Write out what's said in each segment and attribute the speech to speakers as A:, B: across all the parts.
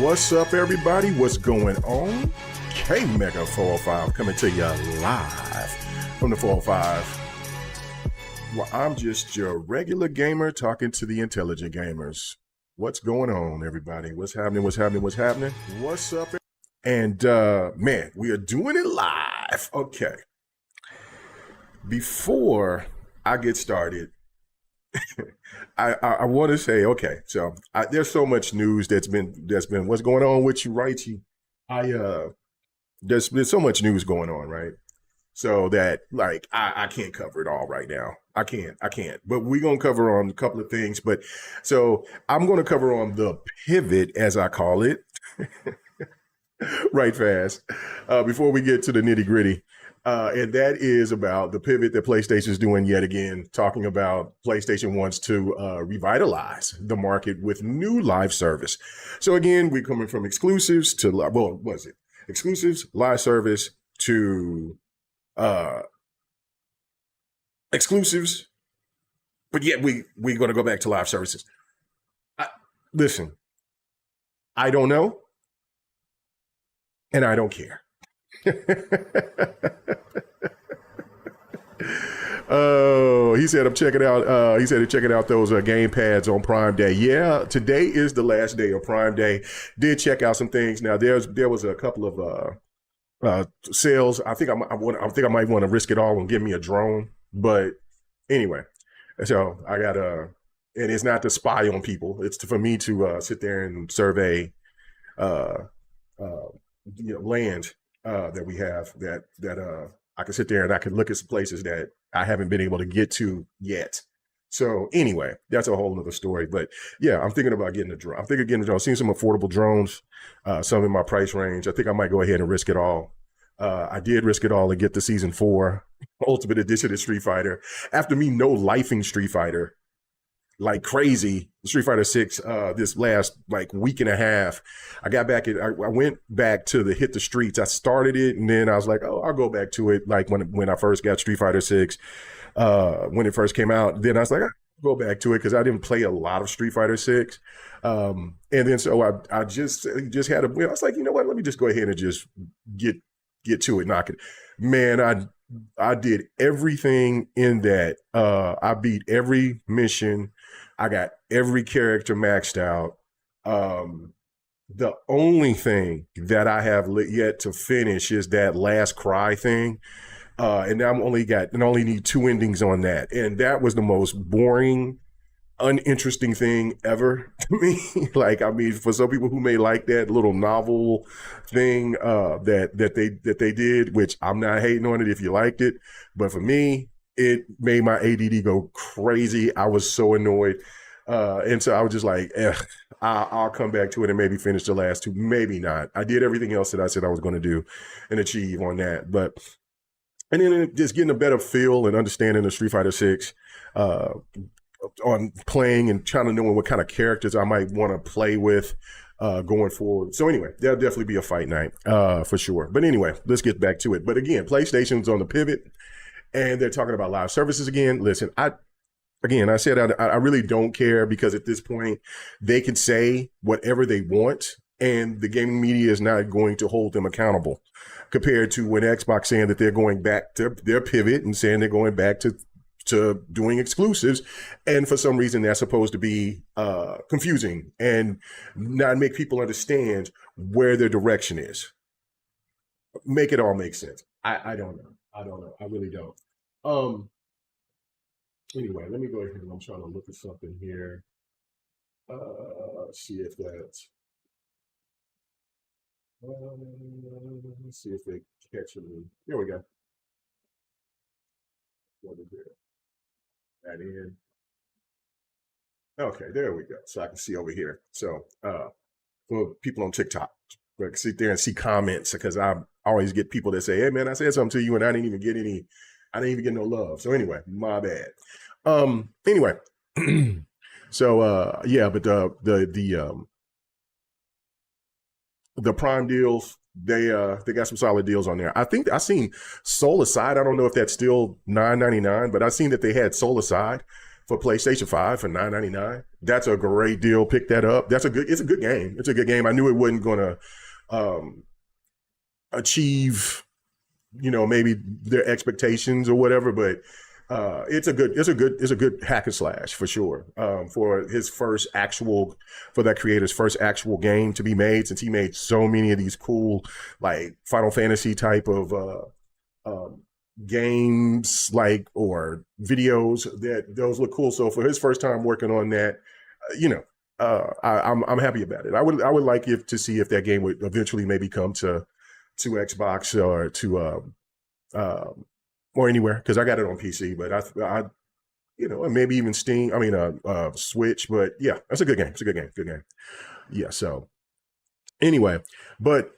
A: What's up, everybody? What's going on? K Mega 405 coming to you live from the 405. Well, I'm just your regular gamer talking to the intelligent gamers. What's going on, everybody? What's happening? What's up? And man, we are doing it live. Okay. Before I get started, I want to say, okay, so there's so much news that's been what's going on with you, Righty? There's been so much news going on, right? So that like I can't cover it all right now. I can't. But we're gonna cover on a couple of things. But so I'm gonna cover on the pivot, as I call it, right fast. Before we get to the nitty gritty. And that is about the pivot that PlayStation is doing yet again, talking about PlayStation wants to revitalize the market with new live service. So again, we're coming from exclusives to, well, what is it? Exclusives, live service to exclusives. But yet we're going to go back to live services. Listen, I don't know. And I don't care. Oh, he said I'm checking out. He said he's checking out those game pads on Prime Day. Yeah, today is the last day of Prime Day. Did check out some things. Now there was a couple of sales. I think I might want to risk it all and give me a drone. But anyway, so I got and it's not to spy on people. It's for me to sit there and survey land that we have that I can sit there and I can look at some places that I haven't been able to get to yet. So anyway, that's a whole nother story. But yeah, I'm thinking about getting a drone. I've seen some affordable drones, some in my price range. I think I might go ahead and risk it all. I did risk it all and get the Season 4 Ultimate Edition of Street Fighter. After me no-lifing Street Fighter like crazy, Street Fighter 6, this last like week and a half, I went back to hit the streets. I started it and then I was like, oh, I'll go back to it. Like when I first got Street Fighter 6, when it first came out, then I was like, I'll go back to it because I didn't play a lot of Street Fighter 6. And then so I just had I was like, you know what, let me just go ahead and just get to it, knock it. Man, I did everything in that. I beat every mission. I got every character maxed out. The only thing that I have yet to finish is that last cry thing. And I only need 2 endings on that. And that was the most boring, uninteresting thing ever to me. Like, I mean, for some people who may like that little novel thing that they did, which I'm not hating on it if you liked it, but for me, it made my ADD go crazy. I was so annoyed. And so I was just like, I'll come back to it and maybe finish the last 2, maybe not. I did everything else that I said I was going to do and achieve on that. And then just getting a better feel and understanding of Street Fighter 6, on playing and trying to know what kind of characters I might want to play with going forward. So anyway, there'll definitely be a fight night for sure. But anyway, let's get back to it. But again, PlayStation's on the pivot and they're talking about live services again. Listen, I said I really don't care because at this point they can say whatever they want and the gaming media is not going to hold them accountable compared to when Xbox saying that they're going back to their pivot and saying they're going back to doing exclusives. And for some reason, that's supposed to be confusing and not make people understand where their direction is. Make it all make sense. I don't know. I really don't. Anyway, let me go ahead and I'm trying to look at something here. See if that's, let's see if they catch me. Here we go. What is it? That in. Okay, there we go. So I can see over here. So for people on TikTok, I can sit there and see comments because I always get people that say, hey man, I said something to you and I didn't even get no love. So anyway, my bad. Anyway, so yeah, but the Prime deals, they got some solid deals on there. I think I seen Soul Aside. I don't know if that's still $9.99, but I seen that they had Soul Aside for PlayStation 5 for $9.99. That's a great deal. Pick that up. It's a good game. It's a good game. I knew it wasn't going to achieve, maybe their expectations or whatever, but it's a good hack and slash for sure. For that creator's first actual game to be made, since he made so many of these cool, like Final Fantasy type of games, like, or videos, that those look cool. So for his first time working on that, I'm happy about it. I would like to see if that game would eventually maybe come to Xbox or to or anywhere, because I got it on PC, but I maybe even Steam. I mean, Switch. But yeah, that's a good game. It's a good game. Good game. Yeah. So anyway, but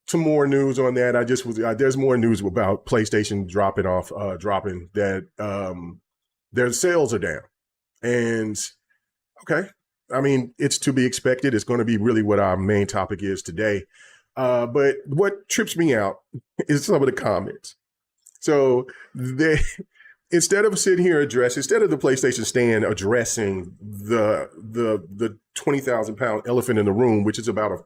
A: some more news on that. There's more news about PlayStation dropping that their sales are down, and okay. I mean, it's to be expected. It's going to be really what our main topic is today. But what trips me out is some of the comments. So instead of the PlayStation stand addressing the 20,000 pound elephant in the room, which is about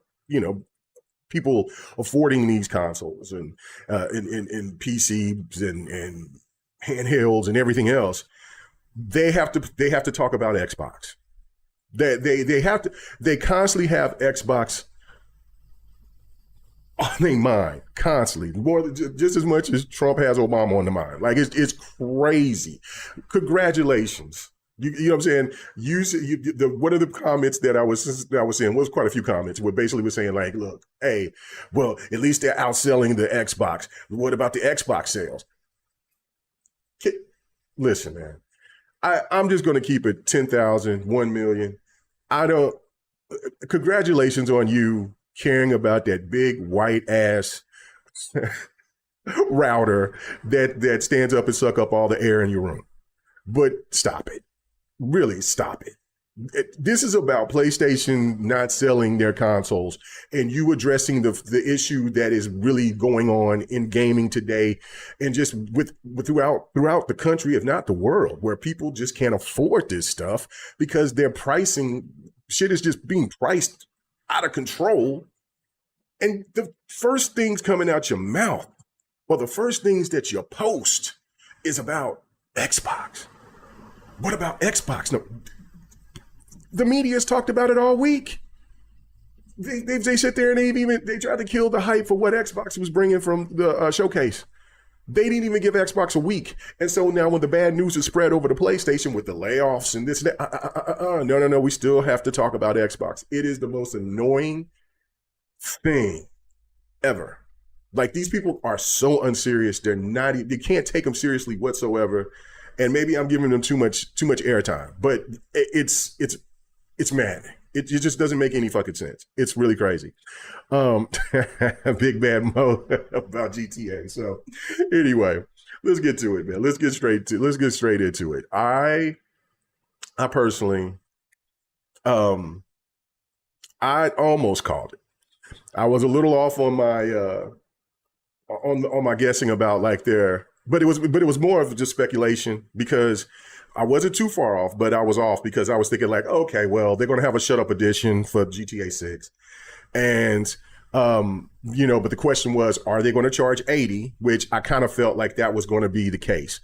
A: people affording these consoles and in PCs and handhelds and everything else, they have to talk about Xbox. They constantly have Xbox on their mind, constantly, just as much as Trump has Obama on the mind. Like, it's crazy. Congratulations. You know what I'm saying? One of the comments that I was saying was quite a few comments where basically was saying, like, look, hey, well, at least they're outselling the Xbox. What about the Xbox sales? Listen, man, I'm just going to keep it 10,000, 1 million. Congratulations on you caring about that big white ass router that stands up and suck up all the air in your room. But stop it. Really stop it. This is about PlayStation not selling their consoles and you addressing the issue that is really going on in gaming today, and just with throughout the country, if not the world, where people just can't afford this stuff because their pricing shit is just being priced out of control. And the first things coming out your mouth, or the first things that you post, is about Xbox. What about Xbox? No, the media's talked about it all week. They sit there and they tried to kill the hype for what Xbox was bringing from the showcase. They didn't even give Xbox a week. And so now when the bad news is spread over to PlayStation with the layoffs and this and that, no, we still have to talk about Xbox. It is the most annoying thing ever. Like, these people are so unserious. They can't take them seriously whatsoever. And maybe I'm giving them too much airtime, but it's maddening. It just doesn't make any fucking sense. It's really crazy. Big bad Mo about GTA. So anyway, let's get to it, man. Let's get straight into it. I personally, I almost called it. I was a little off on my on my guessing about like but it was more of just speculation, because I wasn't too far off, but I was off because I was thinking like, okay, well, they're going to have a shut up edition for GTA 6. And, but the question was, are they going to charge 80, which I kind of felt like that was going to be the case,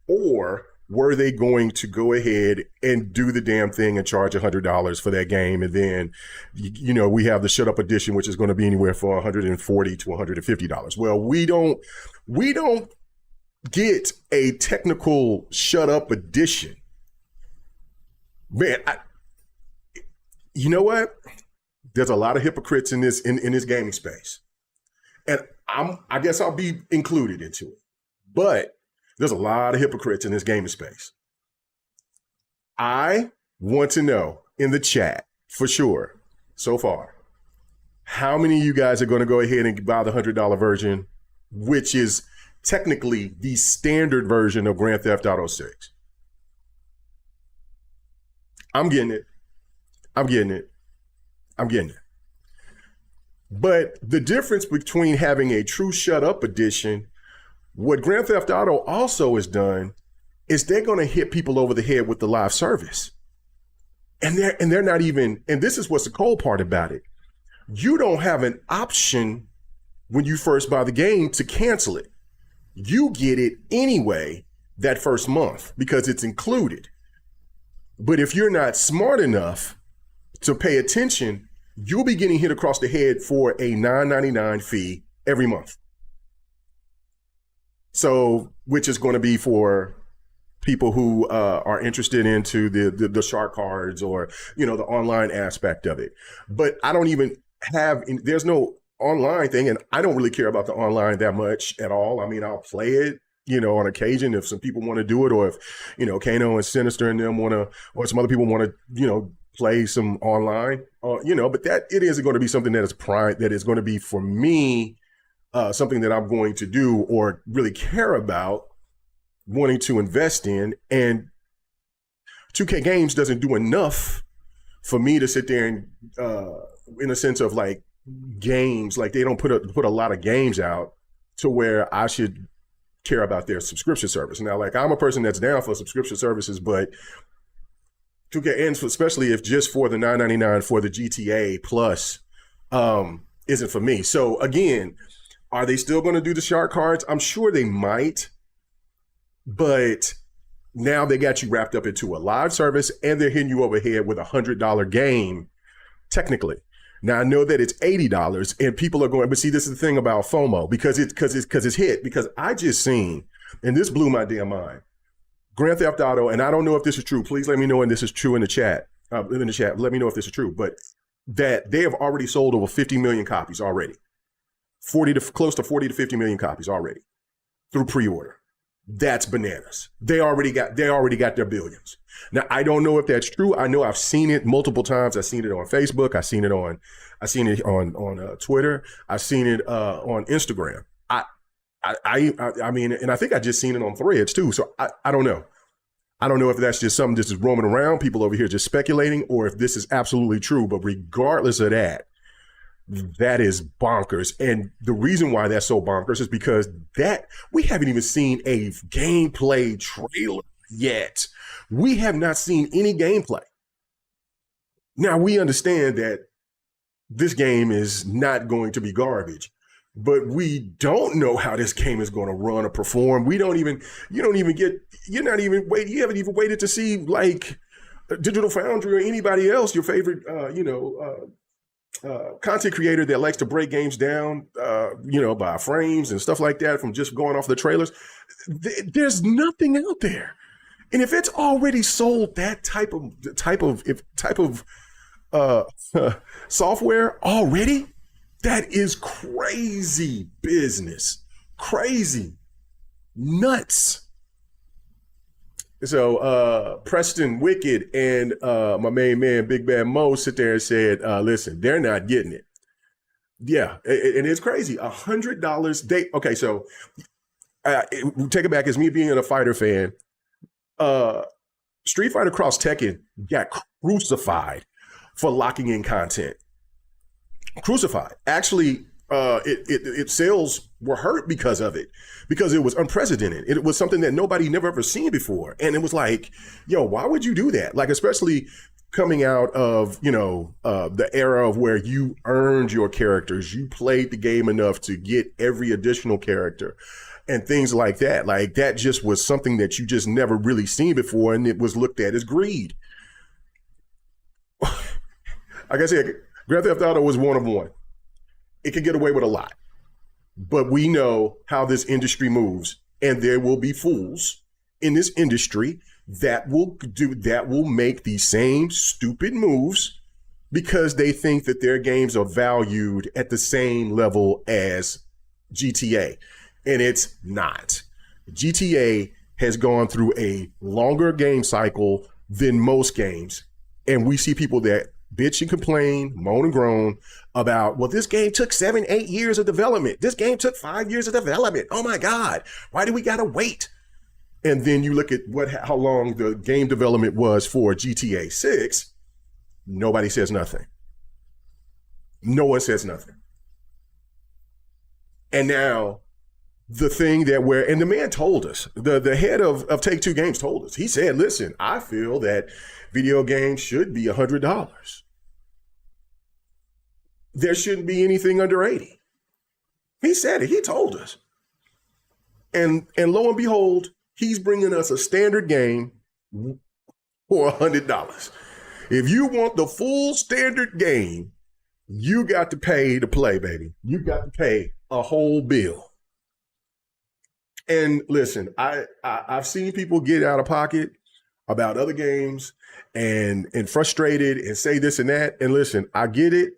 A: or were they going to go ahead and do the damn thing and charge $100 for that game? And then, we have the shut up edition, which is going to be anywhere from $140 to $150. Well, we don't get a technical shut up edition. Man, you know what? There's a lot of hypocrites in this gaming space. And I guess I'll be included into it. But there's a lot of hypocrites in this gaming space. I want to know in the chat for sure so far, how many of you guys are going to go ahead and buy the $100 version, which is technically the standard version of Grand Theft Auto 6. I'm getting it. But the difference between having a true shut up edition, what Grand Theft Auto also has done is they're going to hit people over the head with the live service. And they're not even, and this is what's the cold part about it. You don't have an option when you first buy the game to cancel it. You get it anyway that first month because it's included. But if you're not smart enough to pay attention, you'll be getting hit across the head for a $9.99 fee every month. So, which is going to be for people who are interested into the shark cards or, the online aspect of it. But I don't even there's no online thing, and I don't really care about the online that much at all. I mean, I'll play it, on occasion if some people want to do it, or if, Kano and Sinister and them want to, or some other people want to, play some online, but that it isn't going to be something that is going to be for me, something that I'm going to do or really care about wanting to invest in. And 2K Games doesn't do enough for me to sit there and, in a sense of like games, like they don't put a lot of games out to where I should care about their subscription service. Now, like I'm a person that's down for subscription services, but 2K ends, especially if just for the $9.99 for the GTA Plus, isn't for me. So again, are they still going to do the shark cards? I'm sure they might, but now they got you wrapped up into a live service and they're hitting you over the head with $100 game, technically. Now I know that it's $80 and people are going, but see, this is the thing about FOMO because it's hit, because I just seen, and this blew my damn mind, Grand Theft Auto, and I don't know if this is true. Please let me know, and this is true in the chat. Let me know if this is true. But that they have already sold over 50 million copies already, close to 40 to 50 million copies already through pre-order. That's bananas. They already got their billions. Now I don't know if that's true. I know I've seen it multiple times. I've seen it on Facebook. I've seen it on Twitter. I've seen it on Instagram. I mean, and I think I just seen it on Threads too. So I don't know. I don't know if that's just something just is roaming around, people over here just speculating, or if this is absolutely true. But regardless of that, that is bonkers. And the reason why that's so bonkers is because that we haven't even seen a gameplay trailer yet. We have not seen any gameplay. Now we understand that this game is not going to be garbage, but we don't know how this game is going to run or perform. You haven't even waited to see like Digital Foundry or anybody else, your favorite, content creator that likes to break games down, by frames and stuff like that from just going off the trailers. There's nothing out there. And if it's already sold that type of software already, that is crazy business. Crazy. Nuts. So Preston Wicked and my main man, Big Bad Mo, sit there and said, listen, they're not getting it. Yeah, and it's crazy. $100. Okay, so take it back as me being a fighter fan. Street Fighter Cross Tekken got crucified for locking in content. Crucified. Actually, its sales were hurt because of it, because it was unprecedented. It was something that nobody never ever seen before. And it was like, yo, why would you do that? Like, especially coming out of, the era of where you earned your characters, you played the game enough to get every additional character and things like that. Like, that just was something that you just never really seen before. And it was looked at as greed. Like I said, Grand Theft Auto was one of one. It could get away with a lot, but we know how this industry moves, and there will be fools in this industry that will make the same stupid moves because they think that their games are valued at the same level as GTA, and it's not. GTA has gone through a longer game cycle than most games, and we see people that bitch and complain, moan and groan about, well, this game took 7-8 years of development. This game took 5 years of development. Oh my God, why do we gotta wait? And then you look at how long the game development was for GTA 6. Nobody says nothing. No one says nothing. And now the thing that and the man told us, the head of Take-Two Games told us, he said, listen, I feel that video games should be $100. There shouldn't be anything under 80. He said it, he told us. And lo and behold, he's bringing us a standard game for $100. If you want the full standard game, you got to pay to play, baby. You got to pay a whole bill. And listen, I've seen people get out of pocket about other games and frustrated and say this and that. And listen, I get it,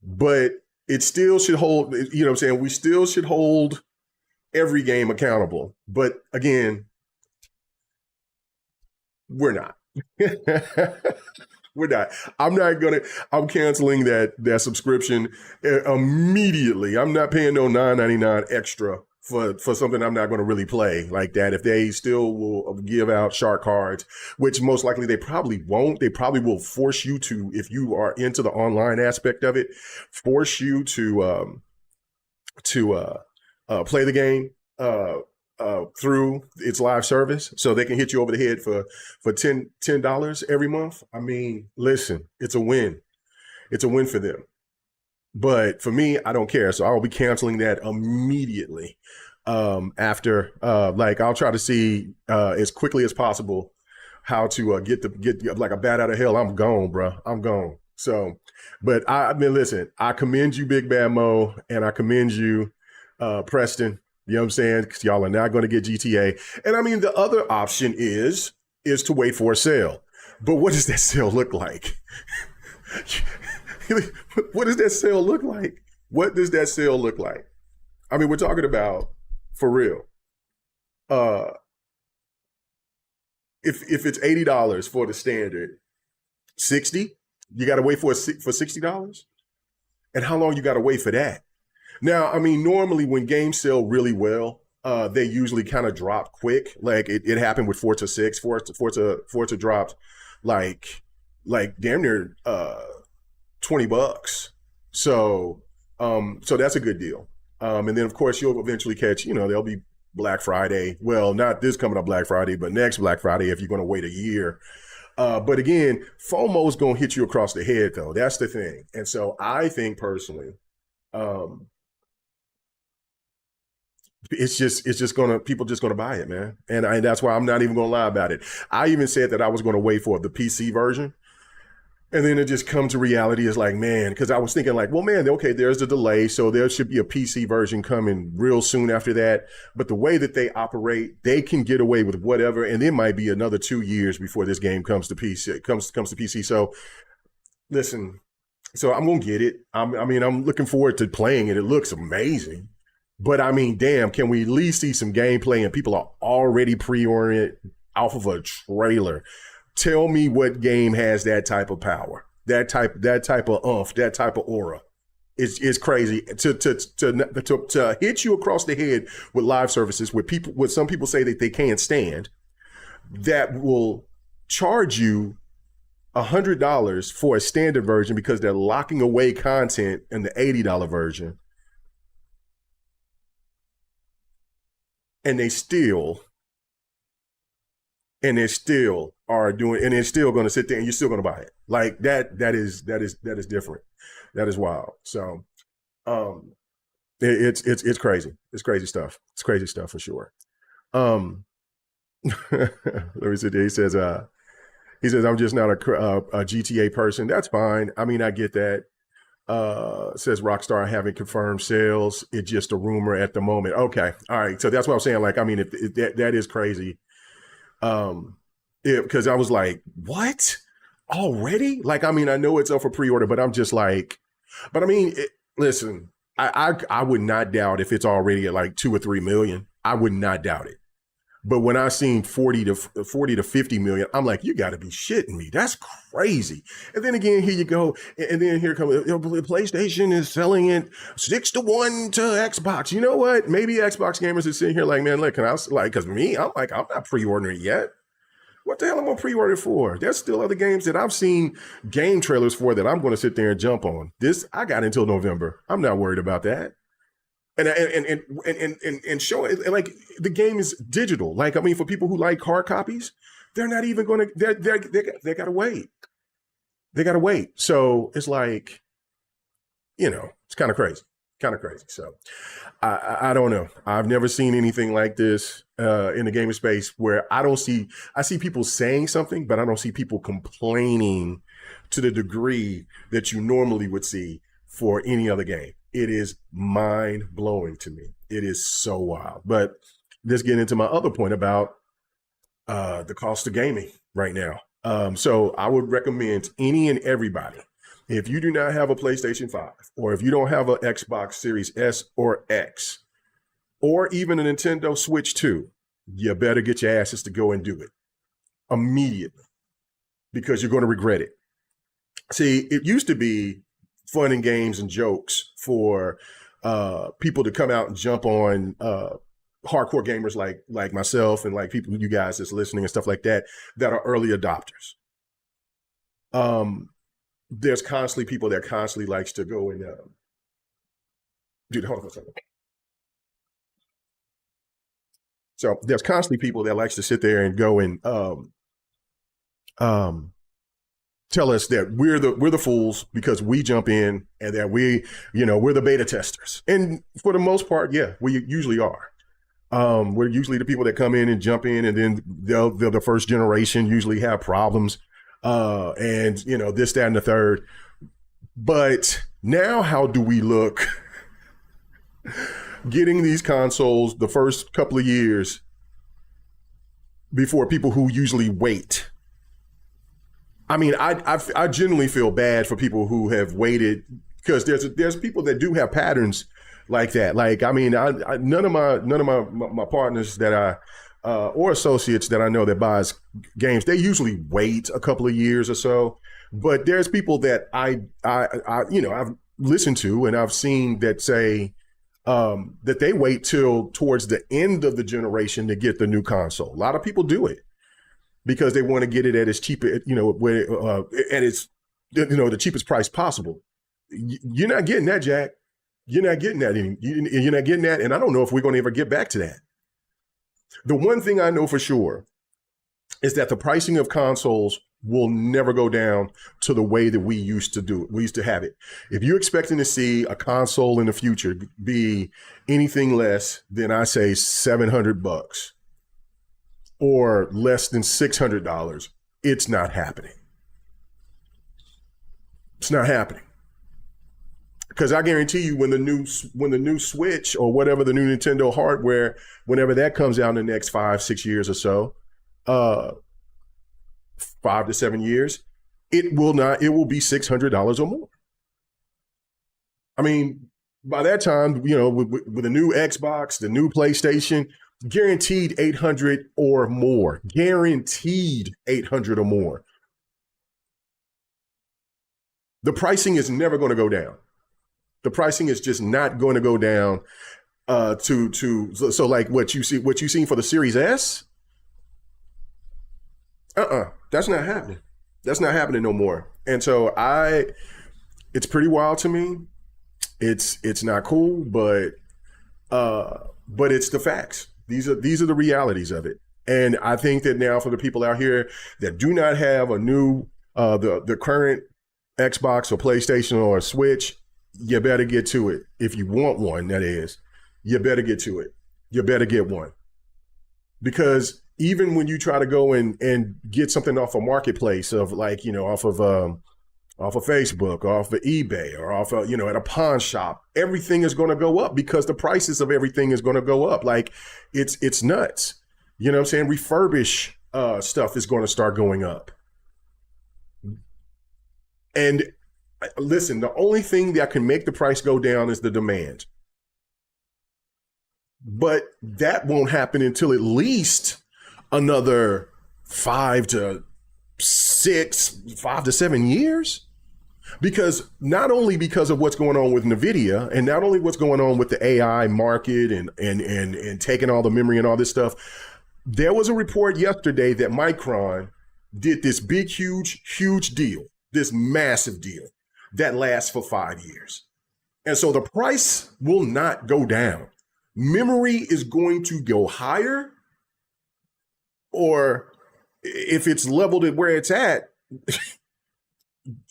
A: but it still should hold, you know what I'm saying? We still should hold every game accountable. But again, we're not. We're not. I'm canceling that subscription immediately. I'm not paying no $9.99 extra for something I'm not going to really play like that. If they still will give out shark cards, which most likely they probably won't. They probably will force you to, if you are into the online aspect of it, force you to play the game through its live service, so they can hit you over the head for $10 every month. I mean, listen, it's a win. It's a win for them. But for me, I don't care. So I'll be canceling that immediately. After I'll try to see as quickly as possible how to get like a bat out of hell. I'm gone, bro. I'm gone. So, but I mean, listen, I commend you, Big Bad Mo, and I commend you, Preston. You know what I'm saying? Because y'all are not going to get GTA. And I mean, the other option is to wait for a sale. But what does that sale look like? What does that sale look like? What does that sale look like? I mean, we're talking about, for real, if it's $80 for the standard, $60, you got to wait for $60? And how long you got to wait for that? Now, I mean, normally when games sell really well, they usually kind of drop quick. Like it happened with Forza 6. Forza dropped like damn near $20. So that's a good deal. And then of course you'll eventually catch, there'll be Black Friday. Well, not this coming up Black Friday, but next Black Friday if you're going to wait a year. But again, FOMO's going to hit you across the head though. That's the thing. And so I think personally, people just gonna buy it, man. And that's why I'm not even gonna lie about it. I even said that I was gonna wait for the PC version. And then it just comes to reality. It's like, man, because I was thinking like, well, man, okay, there's the delay. So there should be a PC version coming real soon after that. But the way that they operate, they can get away with whatever. And it might be another 2 years before this game comes to PC, comes to PC. So listen, so I'm going to get it. I'm looking forward to playing it. It looks amazing. But I mean, damn, can we at least see some gameplay? And people are already pre-ordering it off of a trailer. Tell me what game has that type of power, that type of oomph, that type of aura. It's crazy to hit you across the head with live services with some people say that they can't stand, that will charge you $100 for a standard version because they're locking away content in the $80 version. And they still are doing, and they're still going to sit there and you're still going to buy it. Like that is different. That is wild. So, it's crazy. It's crazy stuff. It's crazy stuff for sure. Let me see. He says, I'm just not a GTA person. That's fine. I mean, I get that. Says Rockstar haven't confirmed sales. It's just a rumor at the moment. Okay. All right. So that's what I'm saying. Like, I mean, if that is crazy. Because I was like, what? Already? Like, I mean, I know it's up for pre-order, but I'm just like, but I mean, listen, I would not doubt if it's already at like 2 or 3 million. I would not doubt it. But when I seen 40 to 50 million, I'm like, you got to be shitting me. That's crazy. And then again, here you go. And then here comes, PlayStation is selling it 6-1 to Xbox. You know what? Maybe Xbox gamers are sitting here like, man, look, because me, I'm like, I'm not pre-ordering it yet. What the hell am I pre-order for? There's still other games that I've seen game trailers for that I'm going to sit there and jump on. This, I got until November. I'm not worried about that. and show it. And like the game is digital. Like, I mean, for people who like hard copies, they're not even going to. They got to wait. They got to wait. So it's like, it's kind of crazy. Kind of crazy. So I don't know. I've never seen anything like this in the gaming space where I see people saying something, but I don't see people complaining to the degree that you normally would see for any other game. It is mind blowing to me. It is so wild. But let's get into my other point about the cost of gaming right now. So I would recommend any and everybody, if you do not have a PlayStation 5, or if you don't have an Xbox Series S or X, or even a Nintendo Switch 2, you better get your asses to go and do it immediately, because you're going to regret it. See, it used to be fun and games and jokes for people to come out and jump on hardcore gamers like myself and like people, you guys that's listening and stuff like that are early adopters. There's constantly people that constantly likes to go and dude, hold on a second. So there's constantly people that likes to sit there and go and tell us that we're the fools because we jump in, and that we're the beta testers. And for the most part, yeah, we usually are. We're usually the people that come in and jump in, and then they're the first generation, usually have problems, and this, that, and the third. But now, how do we look getting these consoles the first couple of years before people who usually wait? I mean, I genuinely feel bad for people who have waited, because there's people that do have patterns like that. Like, I mean, none of my partners that or associates that I know that buys games, they usually wait a couple of years or so. But there's people that I've listened to and I've seen that say that they wait till towards the end of the generation to get the new console. A lot of people do it because they want to get it at as cheap, at its, the cheapest price possible. You're not getting that, Jack. You're not getting that. You're not getting that. And I don't know if we're going to ever get back to that. The one thing I know for sure is that the pricing of consoles will never go down to the way that we used to do it. We used to have it. If you're expecting to see a console in the future be anything less than, I say, $700 or less than $600, it's not happening. It's not happening. Because I guarantee you, when the new Switch or whatever, the new Nintendo hardware, whenever that comes out in the next 5-6 years or so, 5 to 7 years, it will be $600 or more. I mean, by that time, with the new Xbox, the new PlayStation, guaranteed 800 or more, guaranteed 800 or more. The pricing is never going to go down. The pricing is just not going to go down so like what you seen for the Series S. That's not happening. That's not happening no more. And so it's pretty wild to me. It's not cool, but it's the facts. These are the realities of it. And I think that now, for the people out here that do not have a new the current Xbox or PlayStation or a Switch, you better get to it. If you want one, that is, you better get to it. You better get one. Because even when you try to go and get something off a marketplace of, like, off of Facebook, or off of eBay, or off of, at a pawn shop, everything is going to go up because the prices of everything is going to go up. Like, it's nuts. You know what I'm saying? Refurbish stuff is going to start going up. And listen, the only thing that can make the price go down is the demand. But that won't happen until at least another 5 to 7 years. Because not only because of what's going on with NVIDIA, and not only what's going on with the AI market and taking all the memory and all this stuff, there was a report yesterday that Micron did this big, huge deal, this massive deal that lasts for 5 years. And so the price will not go down. Memory is going to go higher, or if it's leveled at where it's at,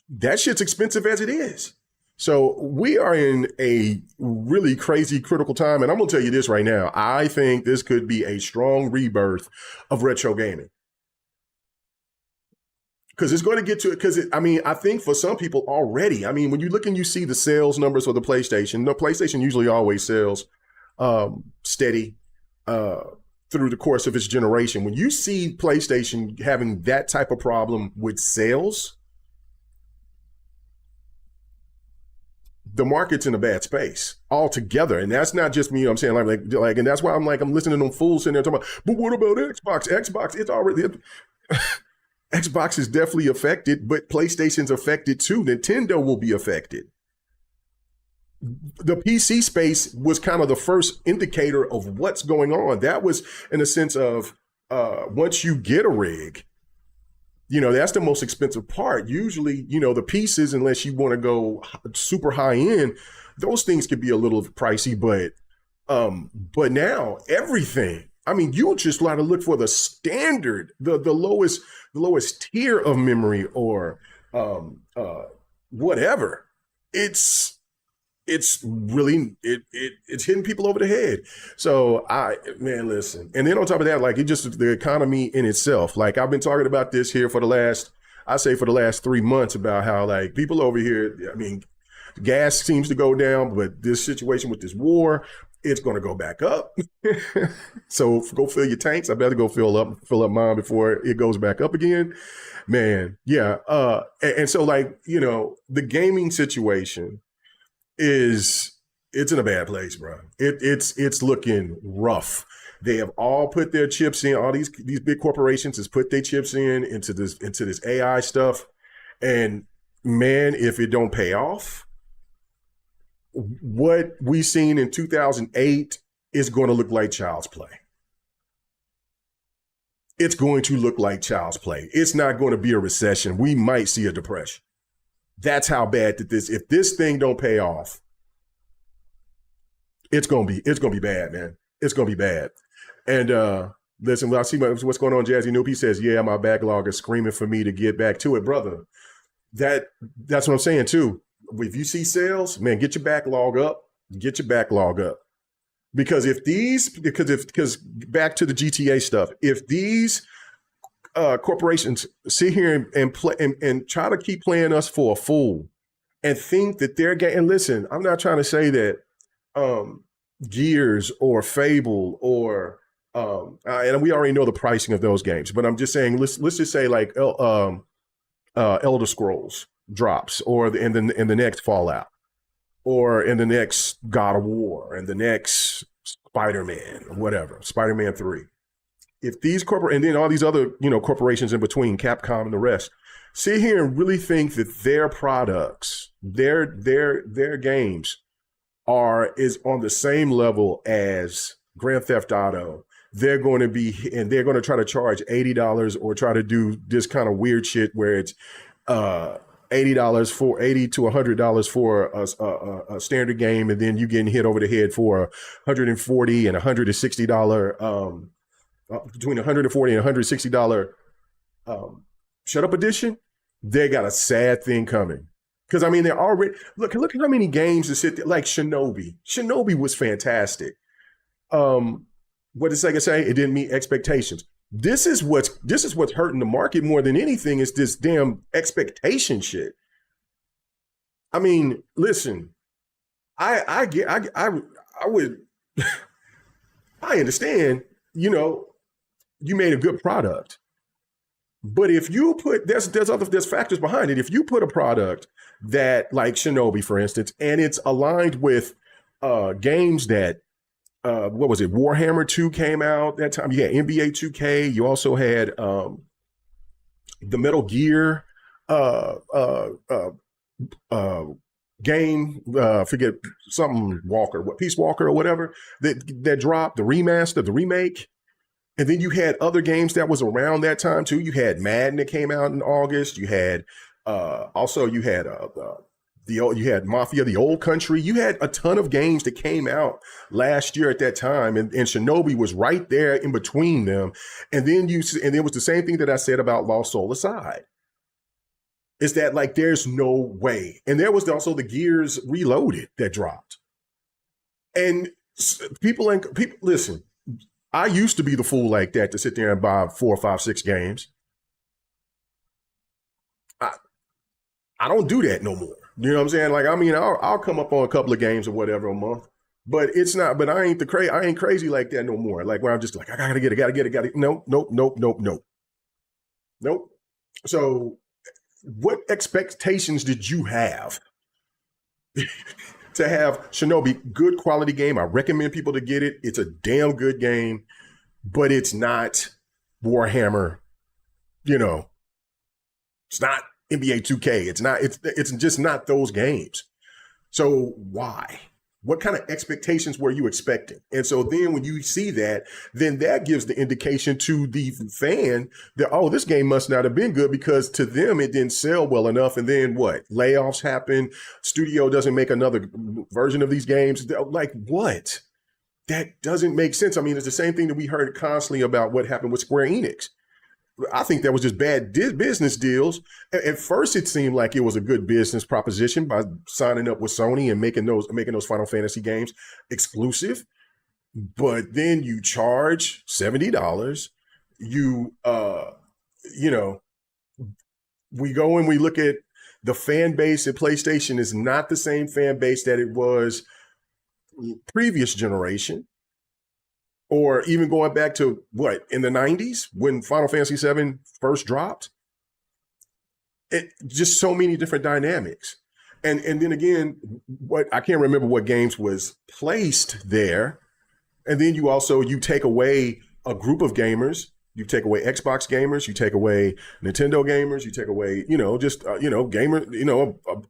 A: that shit's expensive as it is. So we are in a really crazy critical time. And I'm going to tell you this right now. I think this could be a strong rebirth of retro gaming. Because it's going to get to it. Because I think for some people already, when you look and you see the sales numbers for the PlayStation usually always sells steady through the course of its generation. When you see PlayStation having that type of problem with sales, the market's in a bad space altogether. And that's not just me, I'm saying, like, and that's why I'm listening to them fools sitting there talking about, but what about Xbox? It's already, Xbox is definitely affected, but PlayStation's affected too. Nintendo will be affected. The PC space was kind of the first indicator of what's going on. That was in a sense of once you get a rig, that's the most expensive part. Usually, the pieces, unless you want to go super high end, those things could be a little pricey, but now everything, you just got to look for the standard, the lowest tier of memory or whatever. It's really it's hitting people over the head. So listen. And then on top of that, it just the economy in itself. I've been talking about this here for the last 3 months about how people over here, gas seems to go down, but this situation with this war, it's going to go back up. So go fill your tanks. I better go fill up mine before it goes back up again, man. Yeah. And so the gaming situation it's in a bad place, bro. It's looking rough. They have all put their chips in. All these big corporations has put their chips into this AI stuff. And man, if it don't pay off, what we seen in 2008 is going to look like child's play. It's going to look like child's play. It's not going to be a recession. We might see a depression. That's how bad if this thing don't pay off, it's gonna be bad, man. It's gonna be bad. And listen, I see what's going on. Jazzy Noop, he says, yeah, my backlog is screaming for me to get back to it, brother. That's what I'm saying too. If you see sales, man, get your backlog up. Get your backlog up. Because because back to the GTA stuff, if these corporations sit here and play and try to keep playing us for a fool and think that they're getting, and listen, I'm not trying to say that Gears or Fable or and we already know the pricing of those games, but I'm just saying let's just say Elder Scrolls drops, or in the next Fallout, or in the next God of War, and the next Spider-Man, or whatever, Spider-Man 3. If these and then all these other, corporations in between, Capcom and the rest, sit here and really think that their products, their games is on the same level as Grand Theft Auto, they're going to try to charge $80 or try to do this kind of weird shit where it's $80 to $100 for a standard game, and then you getting hit over the head for $140 and $160 between $140 and $160 shut up edition. They got a sad thing coming. Because they're already look at how many games that sit there, like Shinobi. Shinobi was fantastic. What did Sega say? It didn't meet expectations. This is what's hurting the market more than anything, is this damn expectation shit. Listen, I would I understand, you made a good product. But if you put there's factors behind it. If you put a product that, like Shinobi, for instance, and it's aligned with games that what was it? Warhammer 2 came out that time. You had NBA 2K. You also had the Metal Gear game. Forget something Walker, Peace Walker or whatever that dropped, the remaster, the remake. And then you had other games that was around that time too. You had Madden that came out in August. You had you had Mafia, the Old Country. You had a ton of games that came out last year at that time, and Shinobi was right there in between them. And then it was the same thing that I said about Lost Soul Aside. Is that like there's no way? And there was also the Gears Reloaded that dropped. And people listen. I used to be the fool like that to sit there and buy 4, 5, 6 games. I don't do that no more. You know what I'm saying? Like, I mean, I'll come up on a couple of games or whatever a month, but it's not. But I ain't crazy like that no more. Like where I'm just like, I gotta get it. Nope. So, what expectations did you have to have Shinobi? Good quality game. I recommend people to get it. It's a damn good game, but it's not Warhammer. You know, it's not NBA 2K. It's not, it's just not those games. So why? What kind of expectations were you expecting? And so then when you see that, then that gives the indication to the fan that, oh, this game must not have been good because to them it didn't sell well enough. And then what? Layoffs happen. Studio doesn't make another version of these games. Like what? That doesn't make sense. I mean, it's the same thing that we heard constantly about what happened with Square Enix. I think that was just bad business deals. At first, it seemed like it was a good business proposition by signing up with Sony and making those Final Fantasy games exclusive. But then you charge $70. You know, we go and we look at the fan base at PlayStation is not the same fan base that it was previous generation. Or even going back to what, in the 90s when Final Fantasy VII first dropped? It just so many different dynamics. And then again, what I can't remember what games was placed there. And then you take away a group of gamers. You take away Xbox gamers, you take away Nintendo gamers, you take away,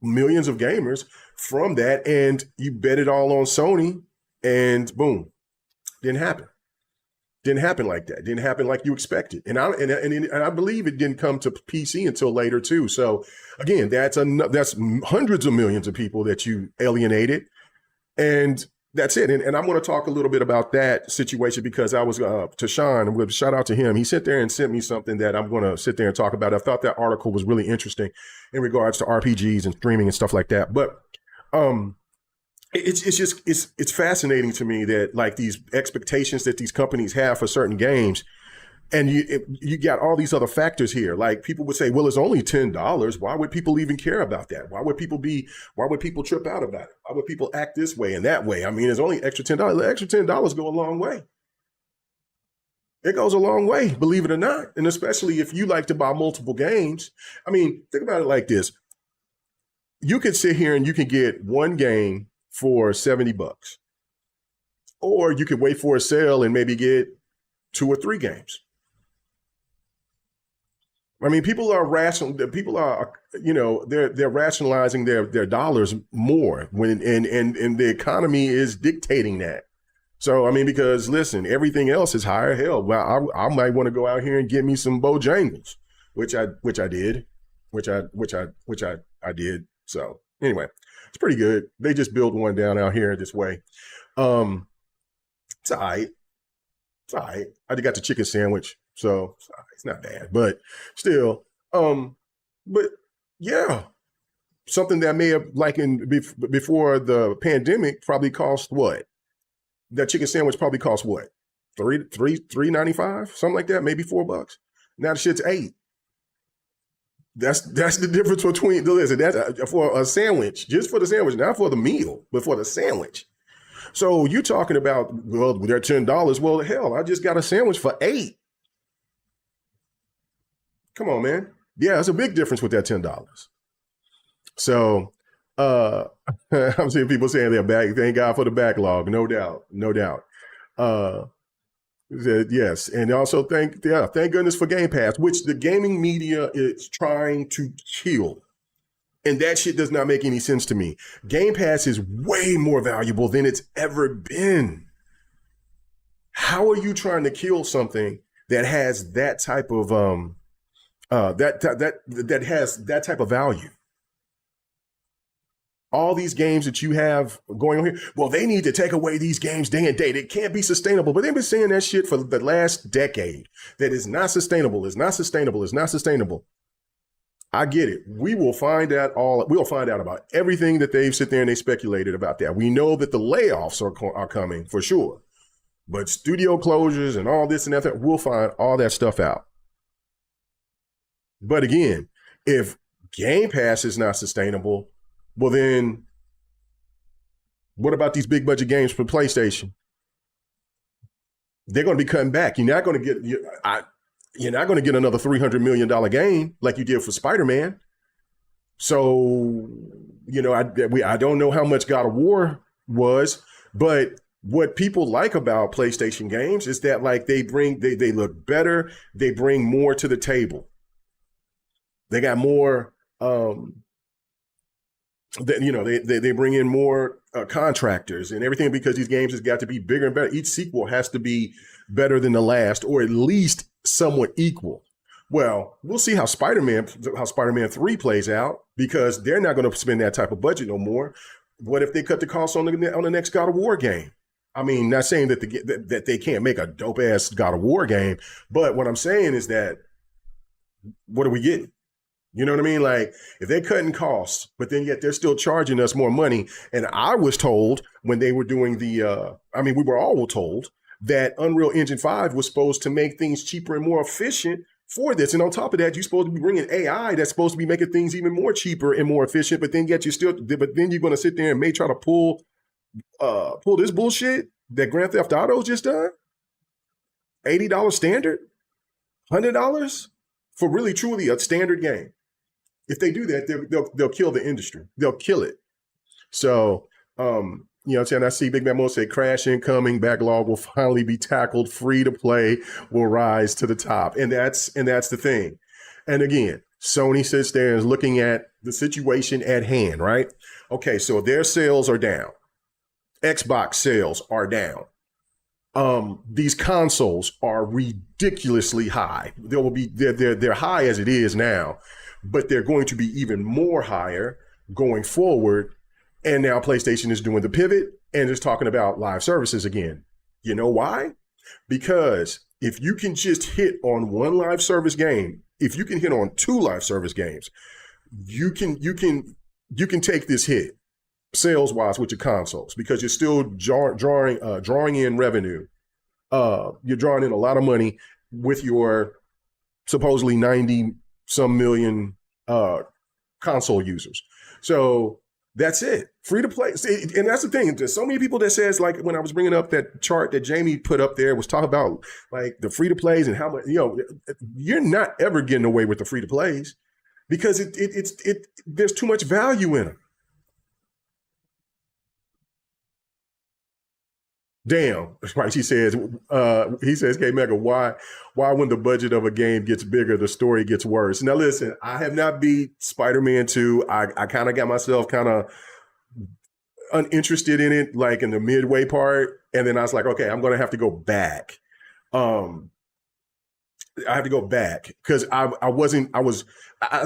A: millions of gamers from that, and you bet it all on Sony, and boom. Didn't happen like that. Didn't happen like you expected. And I believe it didn't come to PC until later too. So again, that's hundreds of millions of people that you alienated, and that's it. And I'm going to talk a little bit about that situation because I was to Sean, I'm going to shout out to him. He sat there and sent me something that I'm going to sit there and talk about. I thought that article was really interesting in regards to RPGs and streaming and stuff like that. But it's fascinating to me that like these expectations that these companies have for certain games, and you got all these other factors here. Like people would say, well, it's only $10. Why would people even care about that? Why would people trip out about it? Why would people act this way and that way? I mean, it's only extra $10. The extra $10 go a long way. It goes a long way, believe it or not. And especially if you like to buy multiple games. I mean, think about it like this. You could sit here and you can get one game for $70, or you could wait for a sale and maybe get 2 or 3 games. I mean, people are rational. People are, they're rationalizing their dollars more when and the economy is dictating that. So I mean, because listen, everything else is higher. Hell, well, I might want to go out here and get me some Bojangles, which I did. So anyway. It's pretty good. They just built one down out here this way. It's all right. It's all right. I just got the chicken sandwich, so it's not bad. But still, but yeah, something that may have, like before the pandemic, probably cost what? That chicken sandwich probably cost what? $3.95, something like that, maybe $4. Now the shit's $8. That's the difference between, listen, that's for a sandwich, just for the sandwich, not for the meal, but for the sandwich. So you're talking about, well, they're $10. Well, hell, I just got a sandwich for $8. Come on, man. Yeah, it's a big difference with that $10. So I'm seeing people saying they're back. Thank God for the backlog. No doubt. Yes, and also thank goodness for Game Pass, which the gaming media is trying to kill. And that shit does not make any sense to me. Game Pass is way more valuable than it's ever been. How are you trying to kill something that has that type of that has that type of value? all these games that you have going on here. Well, they need to take away these games day and date. It can't be sustainable. But they've been saying that shit for the last decade. That is not sustainable. It's not sustainable. It's not sustainable. I get it. We'll find out about everything that they've sit there and they speculated about that. We know that the layoffs are coming for sure. But studio closures and all this and that, we'll find all that stuff out. But again, if Game Pass is not sustainable, well then, what about these big budget games for PlayStation? They're going to be cutting back. You're not going to get another $300 million game like you did for Spider-Man. So, I don't know how much God of War was, but what people like about PlayStation games is that like they look better. They bring more to the table. They got more, they bring in more contractors and everything because these games has got to be bigger and better. Each sequel has to be better than the last, or at least somewhat equal. Well, we'll see how Spider-Man 3 plays out because they're not going to spend that type of budget no more. What if they cut the costs on the next God of War game? I mean, not saying that they can't make a dope ass God of War game, but what I'm saying is that what are we getting? You know what I mean? Like if they're cutting costs, but then yet they're still charging us more money. And I was told when they were doing we were all told that Unreal Engine 5 was supposed to make things cheaper and more efficient for this. And on top of that, you're supposed to be bringing AI that's supposed to be making things even more cheaper and more efficient. But then yet then you're going to sit there and may try to pull this bullshit that Grand Theft Auto just done. $80 standard, $100 for really truly a standard game. If they do that, they'll kill the industry. They'll kill it. So, what I'm saying? I see Big Bad Mo say crash incoming, backlog will finally be tackled, free to play will rise to the top. And that's the thing. And again, Sony sits there and is looking at the situation at hand, right? Okay, so their sales are down. Xbox sales are down. These consoles are ridiculously high. They're high as it is now, but they're going to be even more higher going forward. And now PlayStation is doing the pivot and is talking about live services again. You know why? Because if you can just hit on one live service game, if you can hit on two live service games, you can take this hit sales wise with your consoles because you're still drawing in revenue. You're drawing in a lot of money with your supposedly 90 some million console users. So that's it. Free to play. And that's the thing. There's so many people that says, like when I was bringing up that chart that Jamie put up there, was talking about like the free to plays and how much, you're not ever getting away with the free to plays because there's too much value in them. Damn, right? He says, K Mega, why when the budget of a game gets bigger, the story gets worse? Now listen, I have not beat Spider-Man 2. I kind of got myself kind of uninterested in it, like in the midway part. And then I was like, okay, I'm going to have to go back. I have to go back because I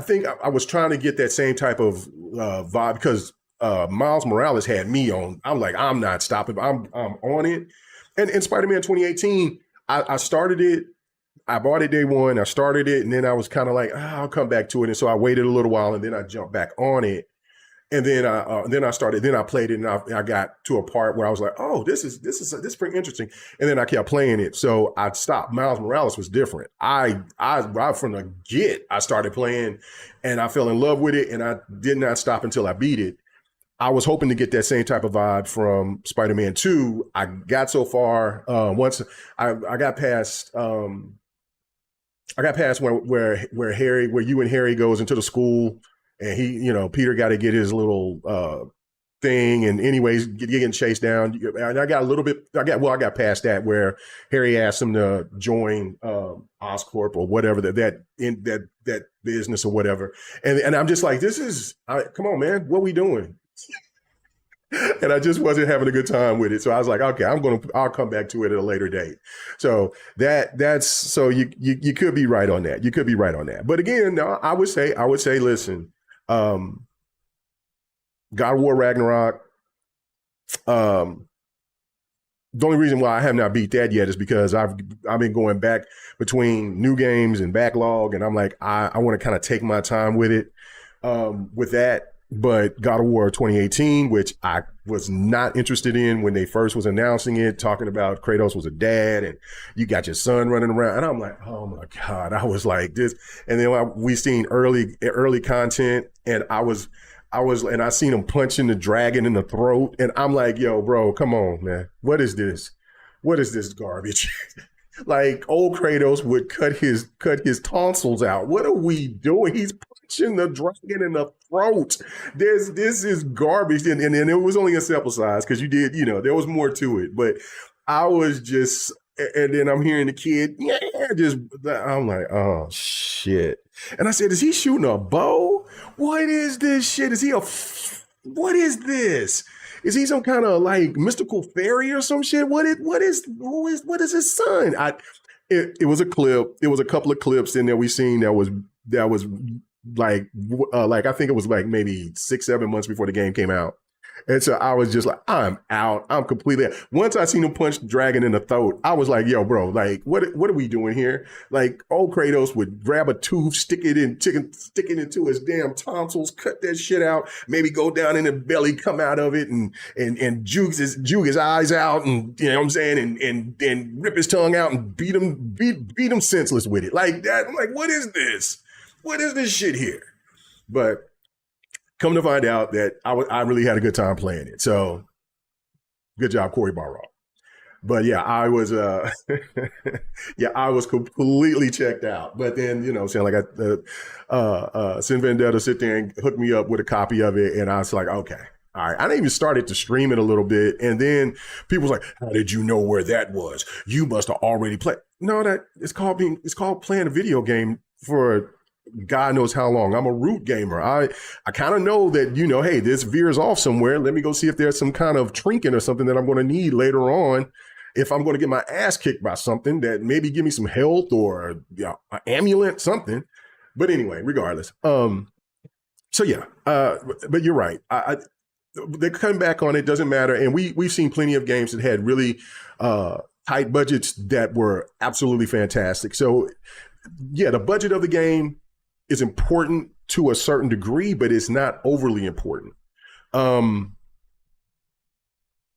A: think I was trying to get that same type of vibe because Miles Morales had me on. I'm like, I'm not stopping. I'm on it. And Spider-Man 2018, I started it. I bought it day one. I started it, and then I was kind of like, I'll come back to it. And so I waited a little while, and then I jumped back on it. And then I started. Then I played it, and I got to a part where I was like, oh, this is pretty interesting. And then I kept playing it, so I stopped. Miles Morales was different. I right from the get, I started playing, and I fell in love with it, and I did not stop until I beat it. I was hoping to get that same type of vibe from Spider-Man 2. I got so far once I got past where you and Harry goes into the school and Peter got to get his little thing and anyways getting chased down. And I got past that where Harry asked him to join Oscorp or whatever that business or whatever. And I'm just like, come on, man, what we doing? And I just wasn't having a good time with it. So I was like, okay, I'll come back to it at a later date. So so you could be right on that. You could be right on that. But again, no, I would say, listen, God of War Ragnarok. Um, the only reason why I have not beat that yet is because I've been going back between new games and backlog, and I'm like, I want to kind of take my time with that. But God of War 2018, which I was not interested in when they first was announcing it, talking about Kratos was a dad and you got your son running around, and I'm like, oh my God, I was like this. And then we seen early content, and I seen him punching the dragon in the throat, and I'm like, yo, bro, come on, man, what is this? What is this garbage? Like old Kratos would cut his tonsils out. What are we doing? He's punching the dragon in the throat. This is garbage. And it was only a sample size because there was more to it. But I was just, and then I'm hearing the kid, I'm like, oh shit. And I said, is he shooting a bow? What is this shit? What is this? Is he some kind of like mystical fairy or some shit? What is his son? It was a clip. It was a couple of clips in there we seen that was like I think it was like maybe 6-7 months before the game came out. And so I was just like, I'm out. I'm completely out. Once I seen him punch the dragon in the throat, I was like, yo, bro, like, what are we doing here? Like, old Kratos would grab a tooth, stick it into his damn tonsils, cut that shit out, maybe go down in the belly, come out of it, and juke his eyes out, and you know what I'm saying, and rip his tongue out and beat him senseless with it. Like that. I'm like, what is this? What is this shit here? But come to find out that I really had a good time playing it. So good job, Corey Barrow. But yeah, I was I was completely checked out. But then, saying like Sin Vendetta sit there and hook me up with a copy of it, and I was like, okay. All right. I didn't even started to stream it a little bit. And then people was like, how did you know where that was? You must have already played. No, it's called playing a video game for God knows how long. I'm a root gamer. I kind of know that, hey, this veers off somewhere. Let me go see if there's some kind of trinket or something that I'm going to need later on if I'm going to get my ass kicked by something that maybe give me some health or an amulet, something. But anyway, regardless. So yeah, but you're right. They come back on it, doesn't matter. And we've seen plenty of games that had really tight budgets that were absolutely fantastic. So yeah, the budget of the game is important to a certain degree, but it's not overly important.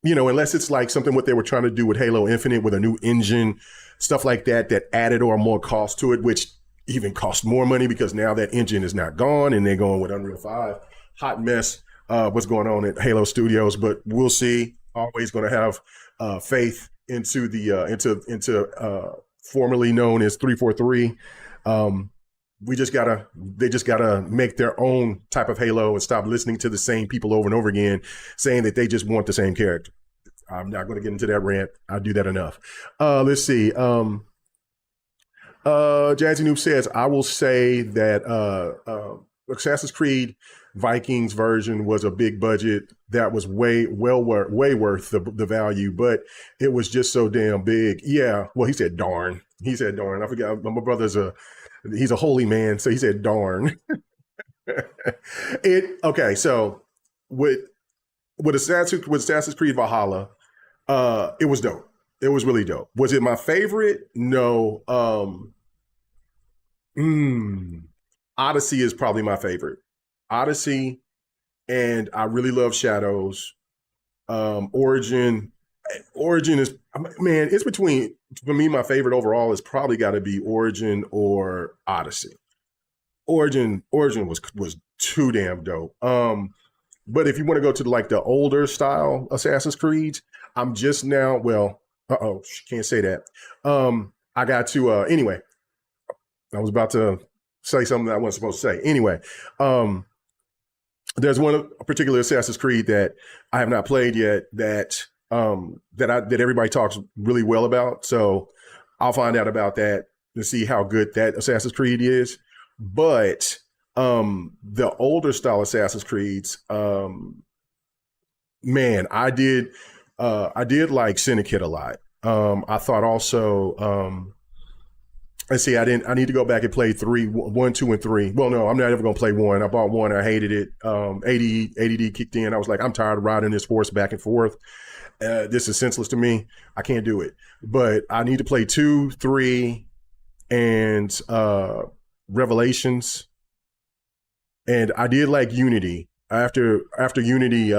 A: Unless it's like something what they were trying to do with Halo Infinite with a new engine, stuff like that added or more cost to it, which even cost more money because now that engine is not gone and they're going with Unreal 5. Hot mess, what's going on at Halo Studios, but we'll see. Always going to have faith into the formerly known as 343. They just gotta make their own type of Halo and stop listening to the same people over and over again saying that they just want the same character. I'm not going to get into that rant. I do that enough. Let's see. Jazzy Noob says, I will say that Assassin's Creed Vikings version was a big budget that was way worth the value, but it was just so damn big. Yeah. Well, he said darn. I forgot. My brother's he's a holy man, so he said darn. Okay, so with Assassin's Creed Valhalla, it was dope. It was really dope. Was it my favorite? No. Odyssey is probably my favorite. Odyssey, and I really love Shadows. Origin is, man, it's between, for me, my favorite overall is probably got to be Origin or Odyssey. Origin was too damn dope. But if you want to go to like the older style Assassin's Creed, I'm just now, can't say that. I got to, anyway, I was about to say something that I wasn't supposed to say. Anyway, there's one particular Assassin's Creed that I have not played yet that everybody talks really well about. So I'll find out about that to see how good that Assassin's Creed is. But the older style Assassin's Creeds, man, I did like Syndicate a lot. I thought also let's see, I need to go back and play one, two, and three. Well, no, I'm not ever gonna play one. I bought one, I hated it. ADD kicked in. I was like, I'm tired of riding this horse back and forth. This is senseless to me. I can't do it. But I need to play 2, 3, and Revelations. And I did like Unity. After Unity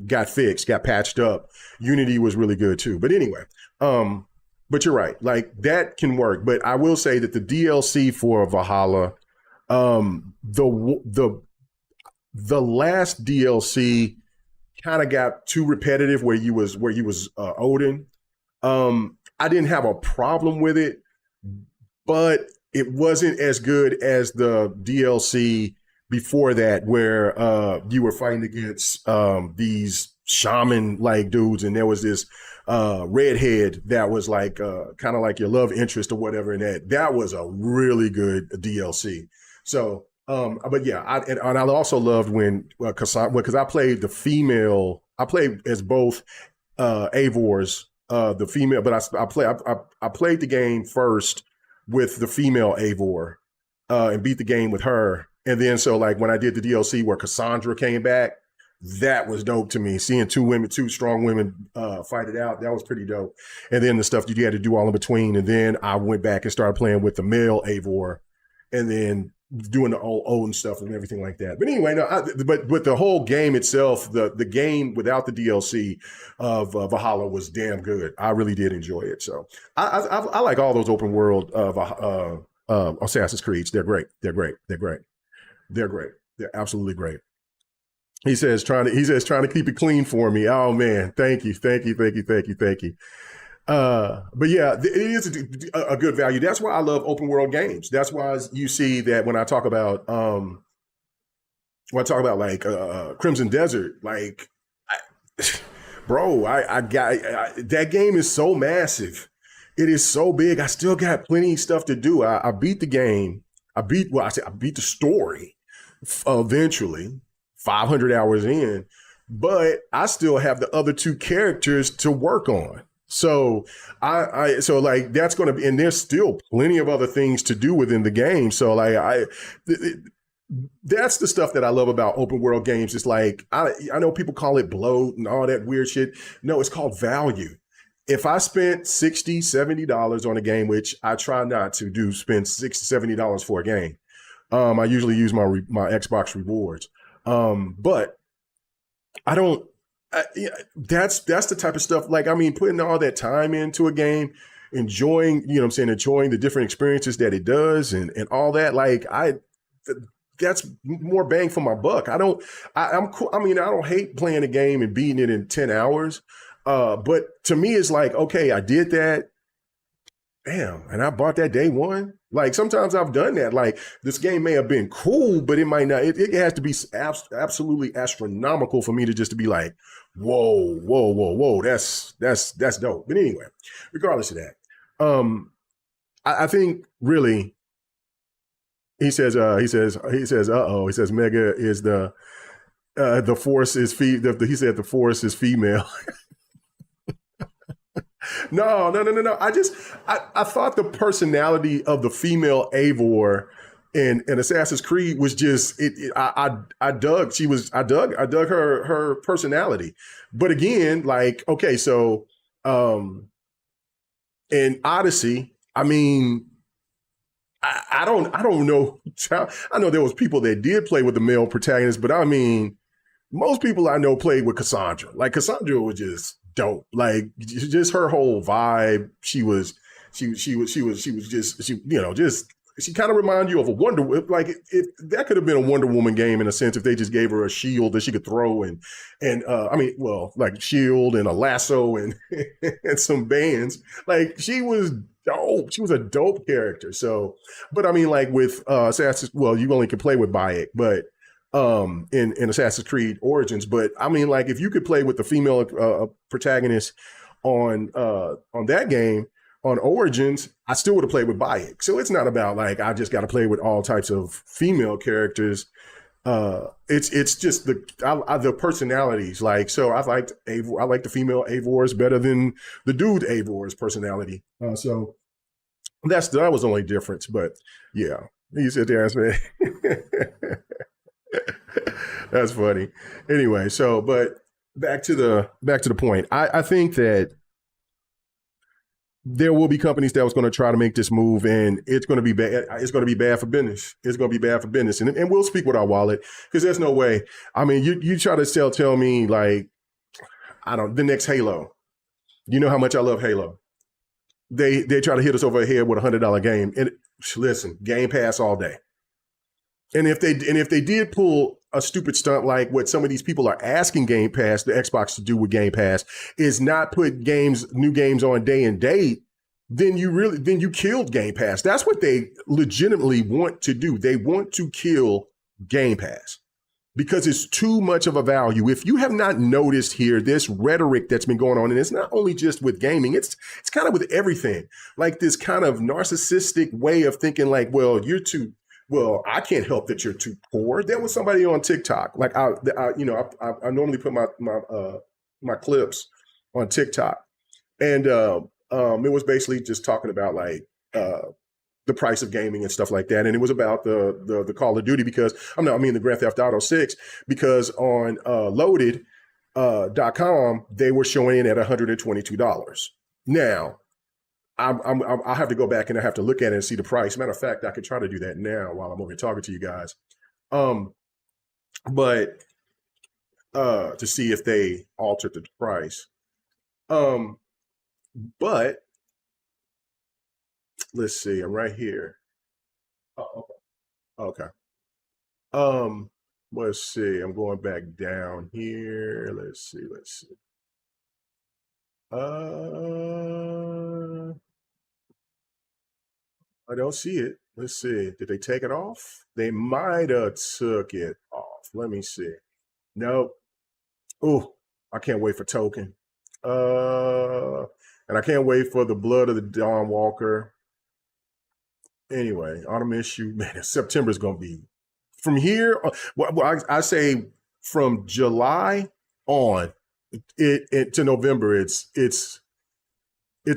A: got fixed, got patched up, Unity was really good too. But anyway, but you're right. Like that can work. But I will say that the DLC for Valhalla, the last DLC kind of got too repetitive where you was Odin. I didn't have a problem with it, but it wasn't as good as the DLC before that, where you were fighting against these shaman like dudes, and there was this redhead that was like kind of like your love interest or whatever, and that was a really good DLC. So but yeah, and I also loved when because I played the female, I played as both Eivors, the female, but I played the game first with the female Eivor and beat the game with her. And then so like when I did the DLC where Cassandra came back, that was dope to me. Seeing two strong women fight it out, that was pretty dope. And then the stuff that you had to do all in between. And then I went back and started playing with the male Eivor, and then doing the old Odin stuff and everything like that. But anyway, no, but the whole game itself, the game without the DLC of Valhalla was damn good. I really did enjoy it. So I like all those open world Assassin's Creeds. They're great. They're great. They're great. They're great. They're absolutely great. He says trying to keep it clean for me. Oh man, thank you. But yeah, it is a good value. That's why I love open world games. That's why you see that when I talk about like Crimson Desert, like bro, I got that game is so massive. It is so big. I still got plenty of stuff to do. I beat the game. I beat the story eventually, 500 hours in, but I still have the other 2 characters to work on. So so like that's going to be, and there's still plenty of other things to do within the game. So like that's the stuff that I love about open world games. It's like, I know people call it bloat and all that weird shit. No, it's called value. If I spent $60, $70 on a game, which I try not to do, spend $60, $70 for a game. I usually use my Xbox rewards. But I don't, that's the type of stuff, like, I mean, putting all that time into a game, enjoying, you know what I'm saying, enjoying the different experiences that it does and all that, like, that's more bang for my buck. I'm cool. I mean, I don't hate playing a game and beating it in 10 hours. But to me, it's like, okay, I did that. Damn, and I bought that day one. Like sometimes I've done that. Like this game may have been cool, but it might not. It has to be absolutely astronomical for me to just to be like, whoa, that's dope. But anyway, regardless of that, I think really, he says, Mega is the force is he said the force is female. No. I thought the personality of the female Eivor in Assassin's Creed was just I dug her personality. But again, like, okay, so in Odyssey, I mean, I don't know. I know there was people that did play with the male protagonist, but I mean, most people I know played with Cassandra. Like Cassandra was just dope. Like just her whole vibe. She kind of reminded you of a Wonder Woman. Like that could have been a Wonder Woman game in a sense if they just gave her a shield that she could throw and I mean, well, like shield and a lasso and and some bands. Like she was dope. She was a dope character. So, but I mean, like with Assassin's, well, you only can play with Bayek, but in Assassin's Creed Origins. But I mean, like if you could play with the female protagonist on that game on Origins, I still would have played with Bayek. So it's not about like I just got to play with all types of female characters. It's just the personalities. Like so, I like the female Eivors better than the dude Eivor's personality. So That was the only difference. But yeah, you sit there and say, that's funny. Anyway, so but back to the point. I think that there will be companies that was going to try to make this move, and it's going to be bad. It's going to be bad for business. It's going to be bad for business, and we'll speak with our wallet because there's no way. I mean, you try to tell me like I don't the next Halo. You know how much I love Halo. They try to hit us over the head with $100 game, and listen, Game Pass all day. And if they did pull a stupid stunt like what some of these people are asking Game Pass, the Xbox to do with Game Pass, is not put new games on day and date, then you killed Game Pass. That's what they legitimately want to do. They want to kill Game Pass because it's too much of a value. If you have not noticed here, this rhetoric that's been going on, and it's not only just with gaming, it's kind of with everything, like this kind of narcissistic way of thinking like, well, well, I can't help that you're too poor. There was somebody on TikTok, like I normally put my clips on TikTok, and it was basically just talking about like the price of gaming and stuff like that, and it was about the Call of Duty the Grand Theft Auto 6 because on loaded.com they were showing it at $122. Now I have to go back and I have to look at it and see the price. Matter of fact, I could try to do that now while I'm over here talking to you guys. But to see if they altered the price. But let's see, I'm right here. Oh, okay. Let's see. I'm going back down here. Let's see. I don't see it. Let's see. Did they take it off? They might have took it off. Let me see. Nope. Oh, I can't wait for Token. And I can't wait for the Blood of the Dawn Walker. Anyway, autumn issue, man, September is going to be from here. I say from July on it to November, it's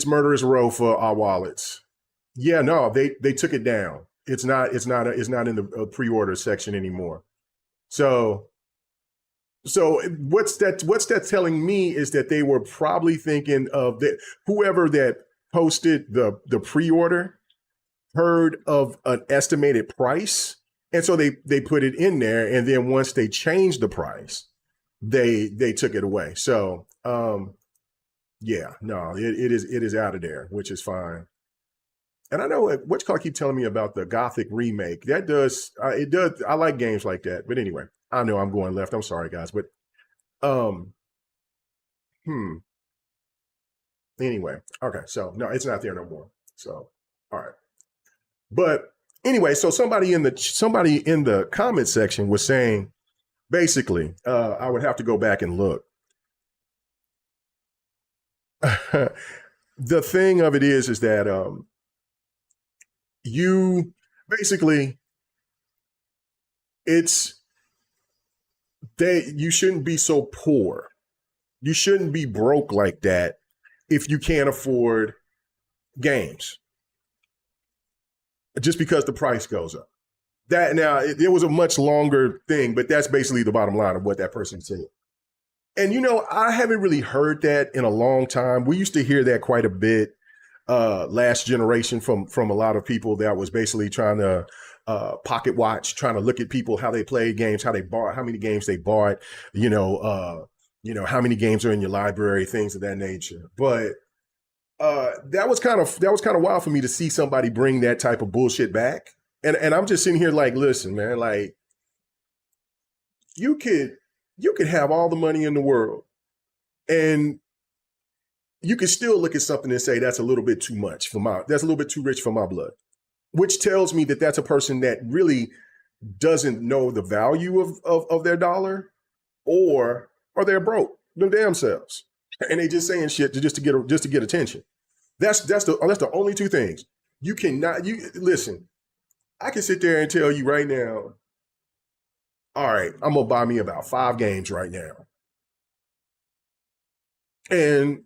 A: murderous row for our wallets. Yeah, no, they took it down. It's not in the pre-order section anymore. So what's that telling me is that they were probably thinking of that whoever that posted the pre-order heard of an estimated price, and so they put it in there, and then once they changed the price, they took it away. So yeah, no, it is out of there, which is fine. And I know what you keep telling me about the Gothic remake. That does it does. I like games like that, but anyway, I know I'm going left. I'm sorry, guys, but um, anyway, okay. So no, it's not there no more. So all right, but anyway, so somebody in the comment section was saying basically, I would have to go back and look. The thing of it is that you basically you shouldn't be so poor. You shouldn't be broke like that if you can't afford games just because the price goes up. That now it was a much longer thing, but that's basically the bottom line of what that person said. And I haven't really heard that in a long time. We used to hear that quite a bit last generation from a lot of people that was basically trying to pocket watch, trying to look at people, how they played games, how many games they bought, how many games are in your library, things of that nature. But that was kind of wild for me to see somebody bring that type of bullshit back. And I'm just sitting here like, listen, man, like you could have all the money in the world and you can still look at something and say that's a little bit too much that's a little bit too rich for my blood, which tells me that that's a person that really doesn't know the value of their dollar, or they're broke them damn selves and they just saying shit just to get attention. That's the only two things. You cannot listen. I can sit there and tell you right now, all right, I'm gonna buy me about 5 games right now, and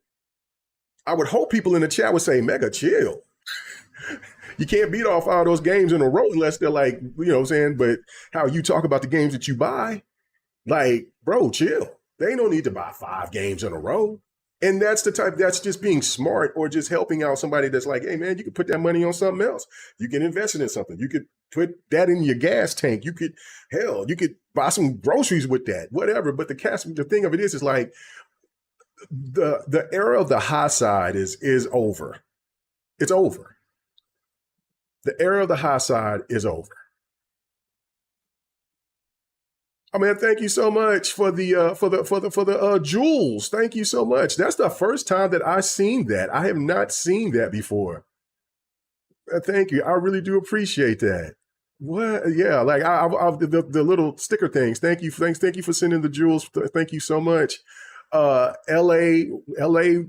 A: I would hope people in the chat would say, Mega, chill. You can't beat off all those games in a row unless they're like, you know what I'm saying? But how you talk about the games that you buy, like, bro, chill. They ain't no need to buy 5 games in a row. And that's the type, that's just being smart or just helping out somebody that's like, hey, man, you could put that money on something else. You can invest it in something. You could put that in your gas tank. You could, hell, you could buy some groceries with that, whatever. But the thing of it is like the era of the high side is over. It's over. The era of the high side is over. Oh man, thank you so much for the jewels. Thank you so much. That's the first time that I've seen that. I have not seen that before. Thank you. I really do appreciate that. What? Yeah, like the little sticker things. Thank you. Thank you for sending the jewels. Thank you so much. LA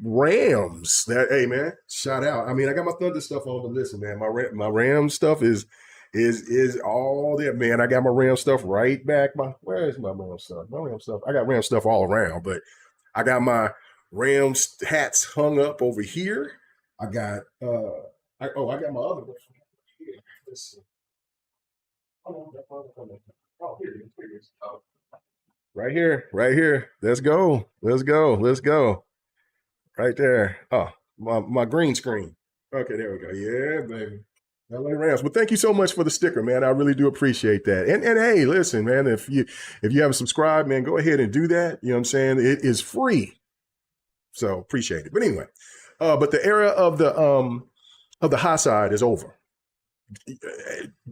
A: Rams. That, hey man, shout out. I mean, I got my Thunder stuff on, but listen, man, my Rams stuff is all there, man. I got my Ram stuff right back. Where is my Ram stuff? My Ram stuff. I got Ram stuff all around, but I got my Rams hats hung up over here. I got I got my other one here. Let's see. Oh, here it is. Oh. Right here. Let's go. Right there. Oh, my green screen. Okay, there we go. Yeah, baby. LA Rams. Well, thank you so much for the sticker, man. I really do appreciate that. And hey, listen, man, if you haven't subscribed, man, go ahead and do that. You know what I'm saying? It is free. So appreciate it. But anyway, but the era of the high side is over.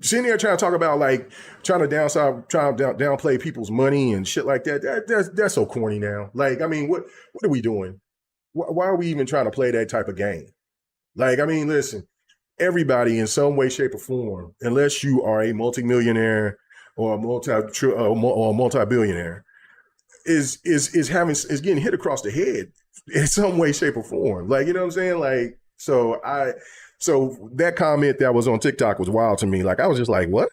A: Sitting there trying to talk about like trying to downplay people's money and shit like that. That's so corny now. Like, I mean, what are we doing? Why are we even trying to play that type of game? Like, I mean, listen, everybody in some way, shape, or form, unless you are a multimillionaire or a multi-billionaire, is getting hit across the head in some way, shape, or form. Like, you know what I'm saying? Like, so that comment that was on TikTok was wild to me. Like, I was just like, what?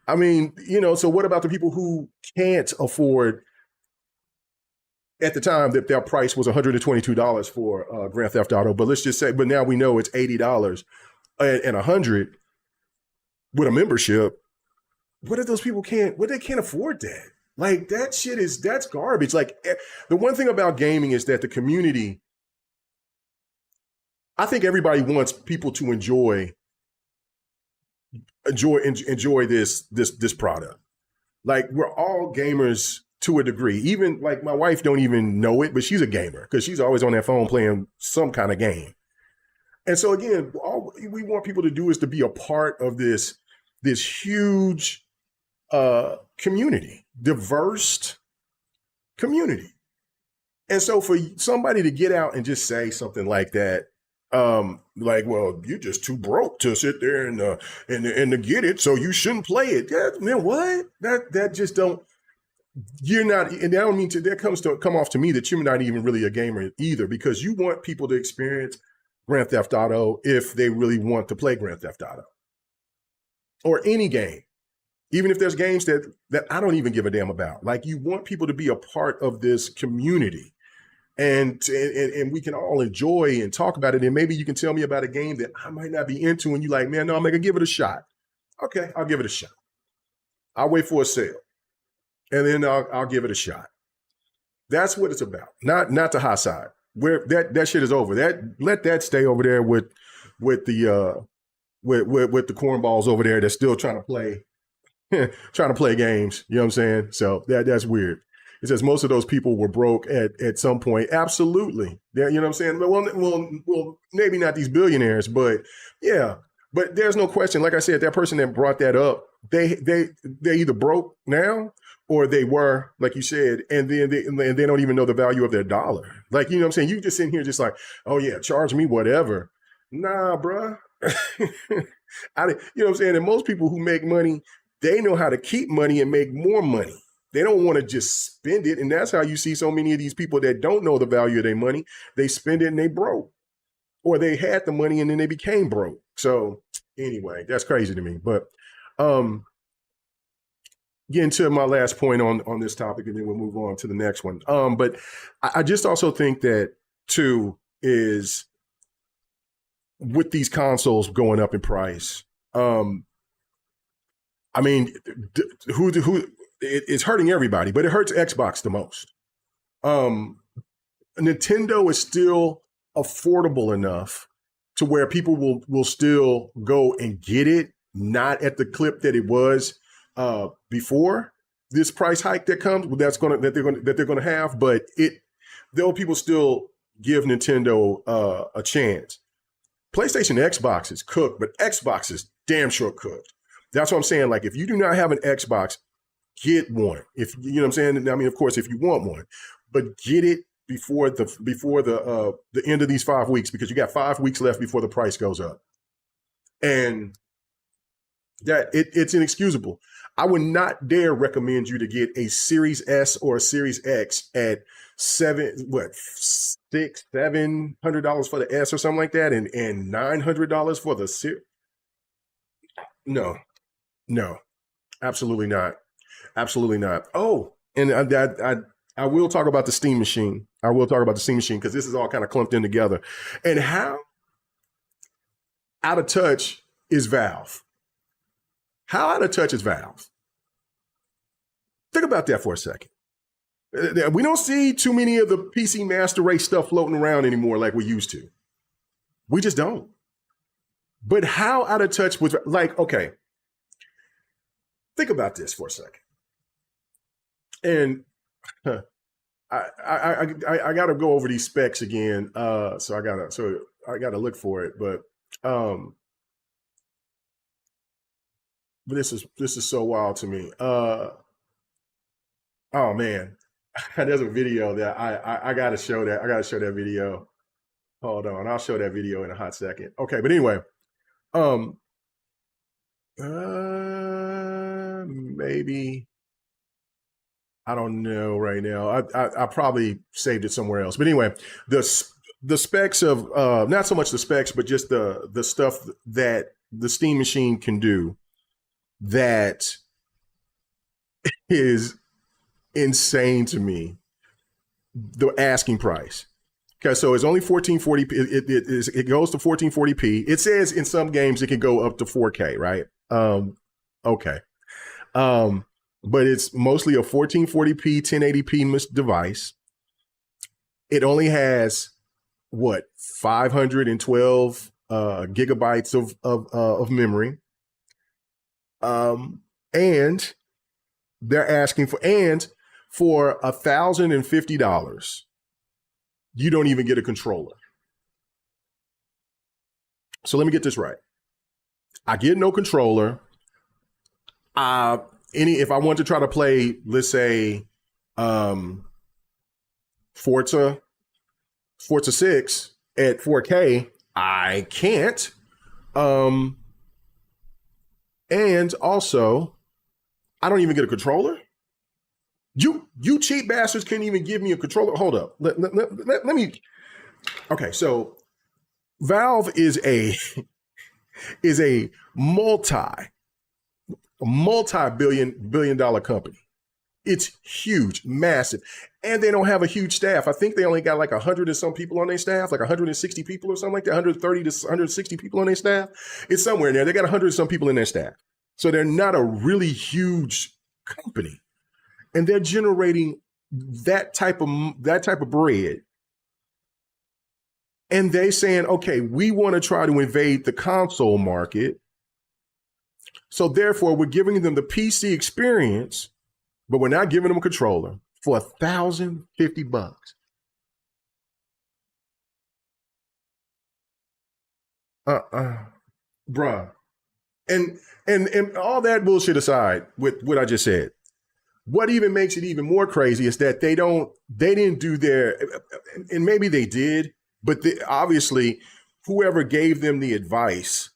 A: I mean, you know, so what about the people who can't afford, at the time that their price was $122 for Grand Theft Auto, but let's just say, but now we know it's $80 and $100 with a membership. What if those people can't afford that? Like, that's garbage. Like, the one thing about gaming is that the community, I think everybody wants people to enjoy this product. Like, we're all gamers to a degree. Even like my wife don't even know it, but she's a gamer because she's always on that phone playing some kind of game. And so again, all we want people to do is to be a part of this huge community, diverse community. And so for somebody to get out and just say something like that, like, well, you're just too broke to sit there and to get it, so you shouldn't play it. Yeah, man, what? That just don't. You're not, and I don't mean to. That comes to come off to me that you're not even really a gamer either, because you want people to experience Grand Theft Auto if they really want to play Grand Theft Auto or any game, even if there's games that I don't even give a damn about. Like, you want people to be a part of this community. And we can all enjoy and talk about it. And maybe you can tell me about a game that I might not be into, and you're like, man, no, I'm gonna give it a shot. Okay, I'll give it a shot. I'll wait for a sale, and then I'll give it a shot. That's what it's about. Not the high side. Where that shit is over. Let that stay over there with the cornballs over there that's still trying to play games. You know what I'm saying? So that's weird. It says most of those people were broke at some point. Absolutely. Yeah, you know what I'm saying? Well, maybe not these billionaires, but yeah. But there's no question. Like I said, that person that brought that up, they either broke now or they were, like you said, and then they don't even know the value of their dollar. Like, you know what I'm saying? You just sitting here just like, oh yeah, charge me whatever. Nah, bruh. You know what I'm saying? And most people who make money, they know how to keep money and make more money. They don't want to just spend it. And that's how you see so many of these people that don't know the value of their money. They spend it and they broke. Or they had the money and then they became broke. So anyway, that's crazy to me. But getting to my last point on this topic, and then we'll move on to the next one. But I just also think that too is with these consoles going up in price. I mean, it's hurting everybody, but it hurts Xbox the most. Nintendo is still affordable enough to where people will still go and get it, not at the clip that it was before this price hike that comes. That they're gonna have, but there will people still give Nintendo a chance. PlayStation, Xbox is cooked, but Xbox is damn sure cooked. That's what I'm saying. Like, if you do not have an Xbox, get one. If you know what I'm saying. I mean, of course, if you want one, but get it before the end of these 5 weeks, because you got 5 weeks left before the price goes up, and that it's inexcusable. I would not dare recommend you to get a Series S or a Series X at $700 for the S or something like that, and $900 for the Series. No, absolutely not. Oh, and I will talk about the Steam machine. Because this is all kind of clumped in together. And how out of touch is Valve? How out of touch is Valve? Think about that for a second. We don't see too many of the PC Master Race stuff floating around anymore like we used to. We just don't. But how out of touch was, like, okay, think about this for a second. And I got to go over these specs again. So I gotta look for it. But this is so wild to me. Oh man, there's a video that I gotta show that. I gotta show that video. Hold on, I'll show that video in a hot second. Okay, but anyway, maybe. I don't know right now. I probably saved it somewhere else. But anyway, the specs of not so much the specs, but just the stuff that the Steam machine can do that is insane to me. The asking price. Okay, so it's only 1440p. It goes to 1440p. It says in some games it can go up to 4K, right? Okay. But it's mostly a 1440p, 1080p device. It only has 512 gigabytes of memory. And they're asking for $1,050, you don't even get a controller. So let me get this right. I get no controller. If I want to try to play, let's say, Forza 6 at 4K, I can't. And also, I don't even get a controller. You cheap bastards can't even give me a controller. Hold up. Let me. Okay, so Valve is a multi-billion dollar company. It's huge, massive. And they don't have a huge staff. I think they only got like 100 and some people on their staff, like 160 people or something like that, 130 to 160 people on their staff. It's somewhere in there. They got 100 and some people in their staff. So they're not a really huge company. And they're generating that type of bread. And they saying, okay, we want to try to invade the console market. So therefore, we're giving them the PC experience, but we're not giving them a controller for $1,050. Bruh. And all that bullshit aside, with what I just said, what even makes it even more crazy is that they didn't do their, and maybe they did, but obviously whoever gave them the advice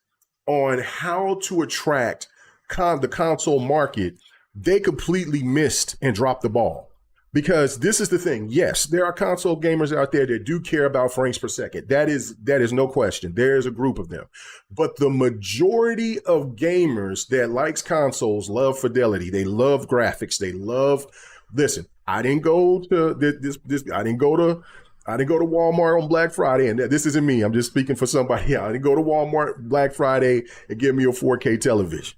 A: on how to attract the console market, they completely missed and dropped the ball. Because this is the thing. Yes, there are console gamers out there that do care about frames per second. That is no question. There is a group of them. But the majority of gamers that likes consoles love fidelity. They love graphics. They love, listen, I didn't go to this I didn't go to I didn't go to Walmart on Black Friday, and this isn't me. I'm just speaking for somebody. Yeah, I didn't go to Walmart Black Friday and give me a 4K television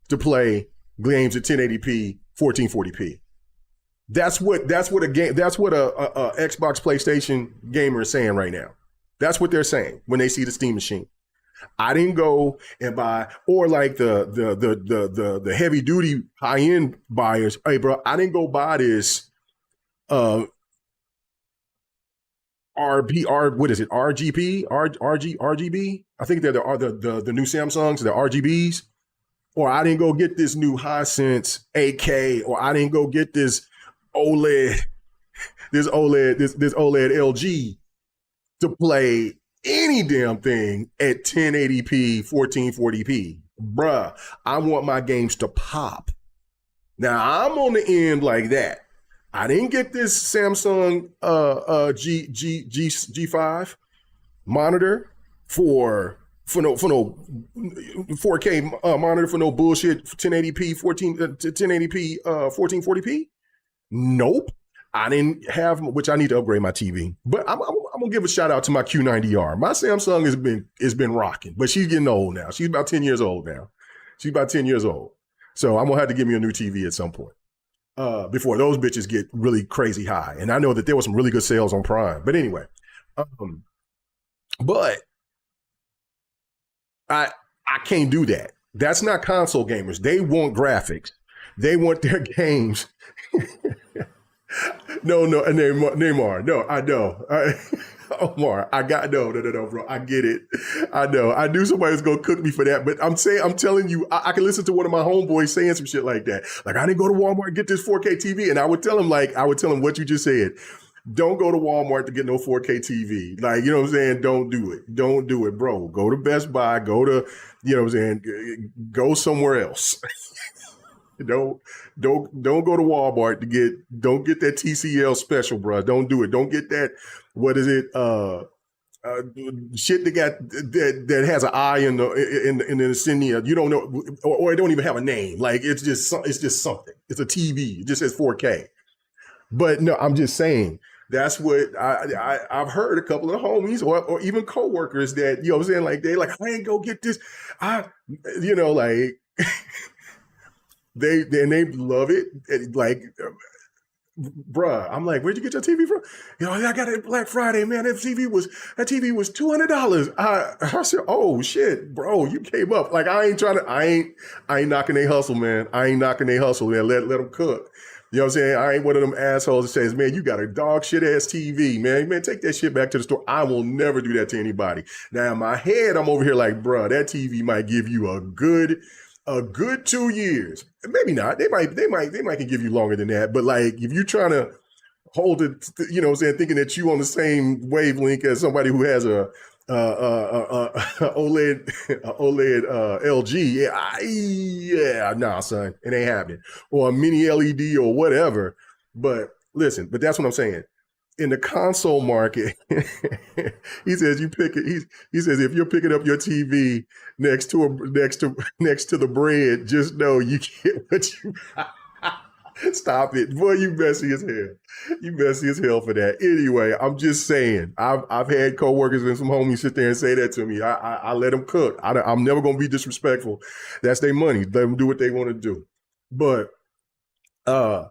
A: to play games at 1080p, 1440p. That's what a Xbox PlayStation gamer is saying right now. That's what they're saying when they see the Steam machine. I didn't go and buy, or like the heavy duty high end buyers. Hey, bro, I didn't go buy this what is it? RGB? I think they're the new Samsungs, the RGBs. Or I didn't go get this new Hisense 8K, or I didn't go get this OLED LG to play any damn thing at 1080p, 1440p. Bruh, I want my games to pop. Now I'm on the end like that. I didn't get this Samsung G5 monitor for no 4K monitor for no bullshit 1080p 1440p. Nope. I didn't have, which I need to upgrade my TV. But I'm gonna give a shout out to my Q90R. My Samsung has been rocking, but she's getting old now. She's about 10 years old now. She's about 10 years old. So I'm gonna have to give me a new TV at some point. Before those bitches get really crazy high. And I know that there was some really good sales on Prime. But anyway, but I can't do that. That's not console gamers. They want graphics. They want their games. No, Neymar. No, I know. Omar, no, bro. I get it. I know. I knew somebody was gonna cook me for that, but I'm telling you, I can listen to one of my homeboys saying some shit like that. Like, I didn't go to Walmart and get this 4K TV, and I would tell him what you just said. Don't go to Walmart to get no 4K TV. Like, you know what I'm saying? Don't do it. Don't do it, bro. Go to Best Buy. Go to, you know what I'm saying? Go somewhere else. Don't go to Walmart don't get that TCL special, bro. Don't do it. Don't get that. What is it? Shit that has an eye in the insignia. You don't know, or it don't even have a name. Like, it's just something. It's a TV. It just says 4K. But no, I'm just saying. That's what I've heard a couple of homies or even coworkers that, you know what I'm saying, like, they like, I ain't go get this. Like they love it. Like, bruh, I'm like, where'd you get your TV from? You know, I got it at Black Friday, man. That TV was $200. I said, oh shit, bro, you came up. Like, I ain't knocking their hustle, man. I ain't knocking their hustle, man. Let them cook. You know what I'm saying? I ain't one of them assholes that says, man, you got a dog shit ass TV, man. Man, take that shit back to the store. I will never do that to anybody. Now, in my head, I'm over here like, bruh, that TV might give you a good 2 years. Maybe not. They might can give you longer than that. But like, if you're trying to hold it, you know what I'm saying, thinking that you on the same wavelength as somebody who has a OLED LG, nah, son, it ain't happening. Or a mini LED or whatever. But listen, that's what I'm saying. In the console market, he says you pick it. He says if you're picking up your TV next to the bread, just know you get what you. Stop it, boy! You messy as hell. You messy as hell for that. Anyway, I'm just saying. I've had coworkers and some homies sit there and say that to me. I let them cook. I'm never gonna be disrespectful. That's their money. Let them do what they want to do. But I'm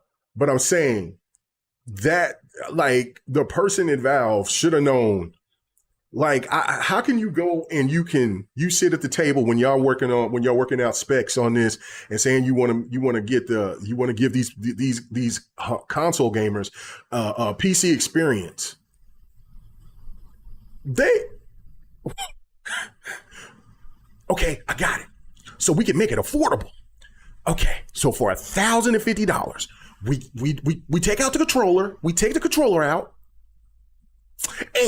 A: saying that, like, the person at Valve should have known. Like, how can you go and you sit at the table when y'all working out specs on this and saying you want to give these console gamers a PC experience? Okay, I got it. So we can make it affordable. Okay, so for $1,050, we take out the controller. We take the controller out.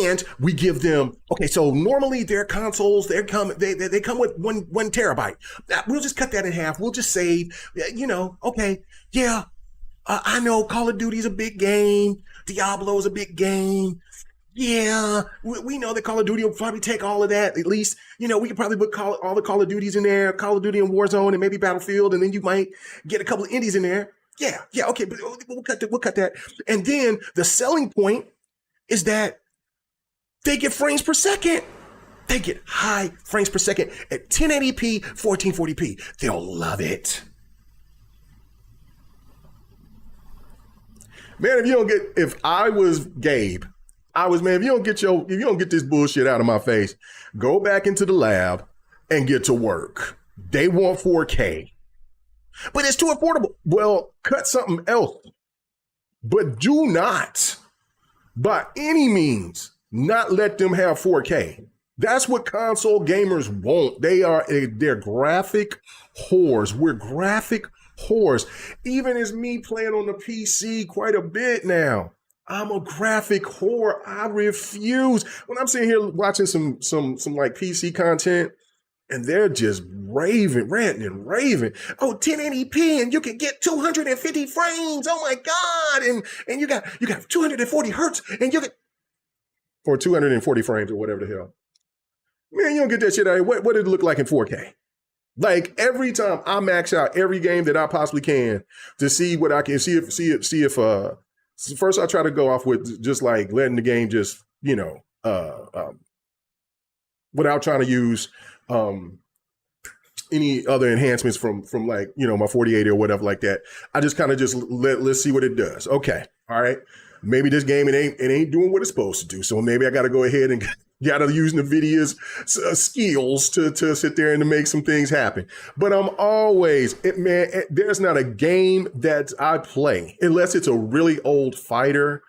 A: And we give them, okay, so normally their consoles, they come with one terabyte. We'll just cut that in half. We'll just save, okay, yeah. I know Call of Duty is a big game. Diablo is a big game. Yeah, we know that Call of Duty will probably take all of that. At least, we could probably put all the Call of Duties in there, Call of Duty and Warzone and maybe Battlefield, and then you might get a couple of indies in there. Yeah, okay, but we'll cut that. And then the selling point is that they get frames per second. They get high frames per second at 1080p, 1440p. They'll love it. Man, if I was Gabe, if you don't get this bullshit out of my face, go back into the lab and get to work. They want 4K. But it's too affordable. Well, cut something else. But do not, by any means, not let them have 4K. That's what console gamers want. They're graphic whores. We're graphic whores. Even as me playing on the PC quite a bit now, I'm a graphic whore. I refuse. When I'm sitting here watching some like PC content, and they're just ranting and raving. Oh, 1080p, and you can get 250 frames. Oh my God! And you got 240 hertz, and you get or 240 frames or whatever the hell. Man, you don't get that shit out of here. What did it look like in 4K? Like every time I max out every game that I possibly can to see what I can see if first I try to go off with just like letting the game just, without trying to use any other enhancements from like, my 4080 or whatever like that. I just kind of just let's see what it does. Okay. All right. Maybe this game, it ain't doing what it's supposed to do. So maybe I got to go ahead and got to use NVIDIA's skills to sit there and to make some things happen. But I'm always, there's not a game that I play, unless it's a really old fighter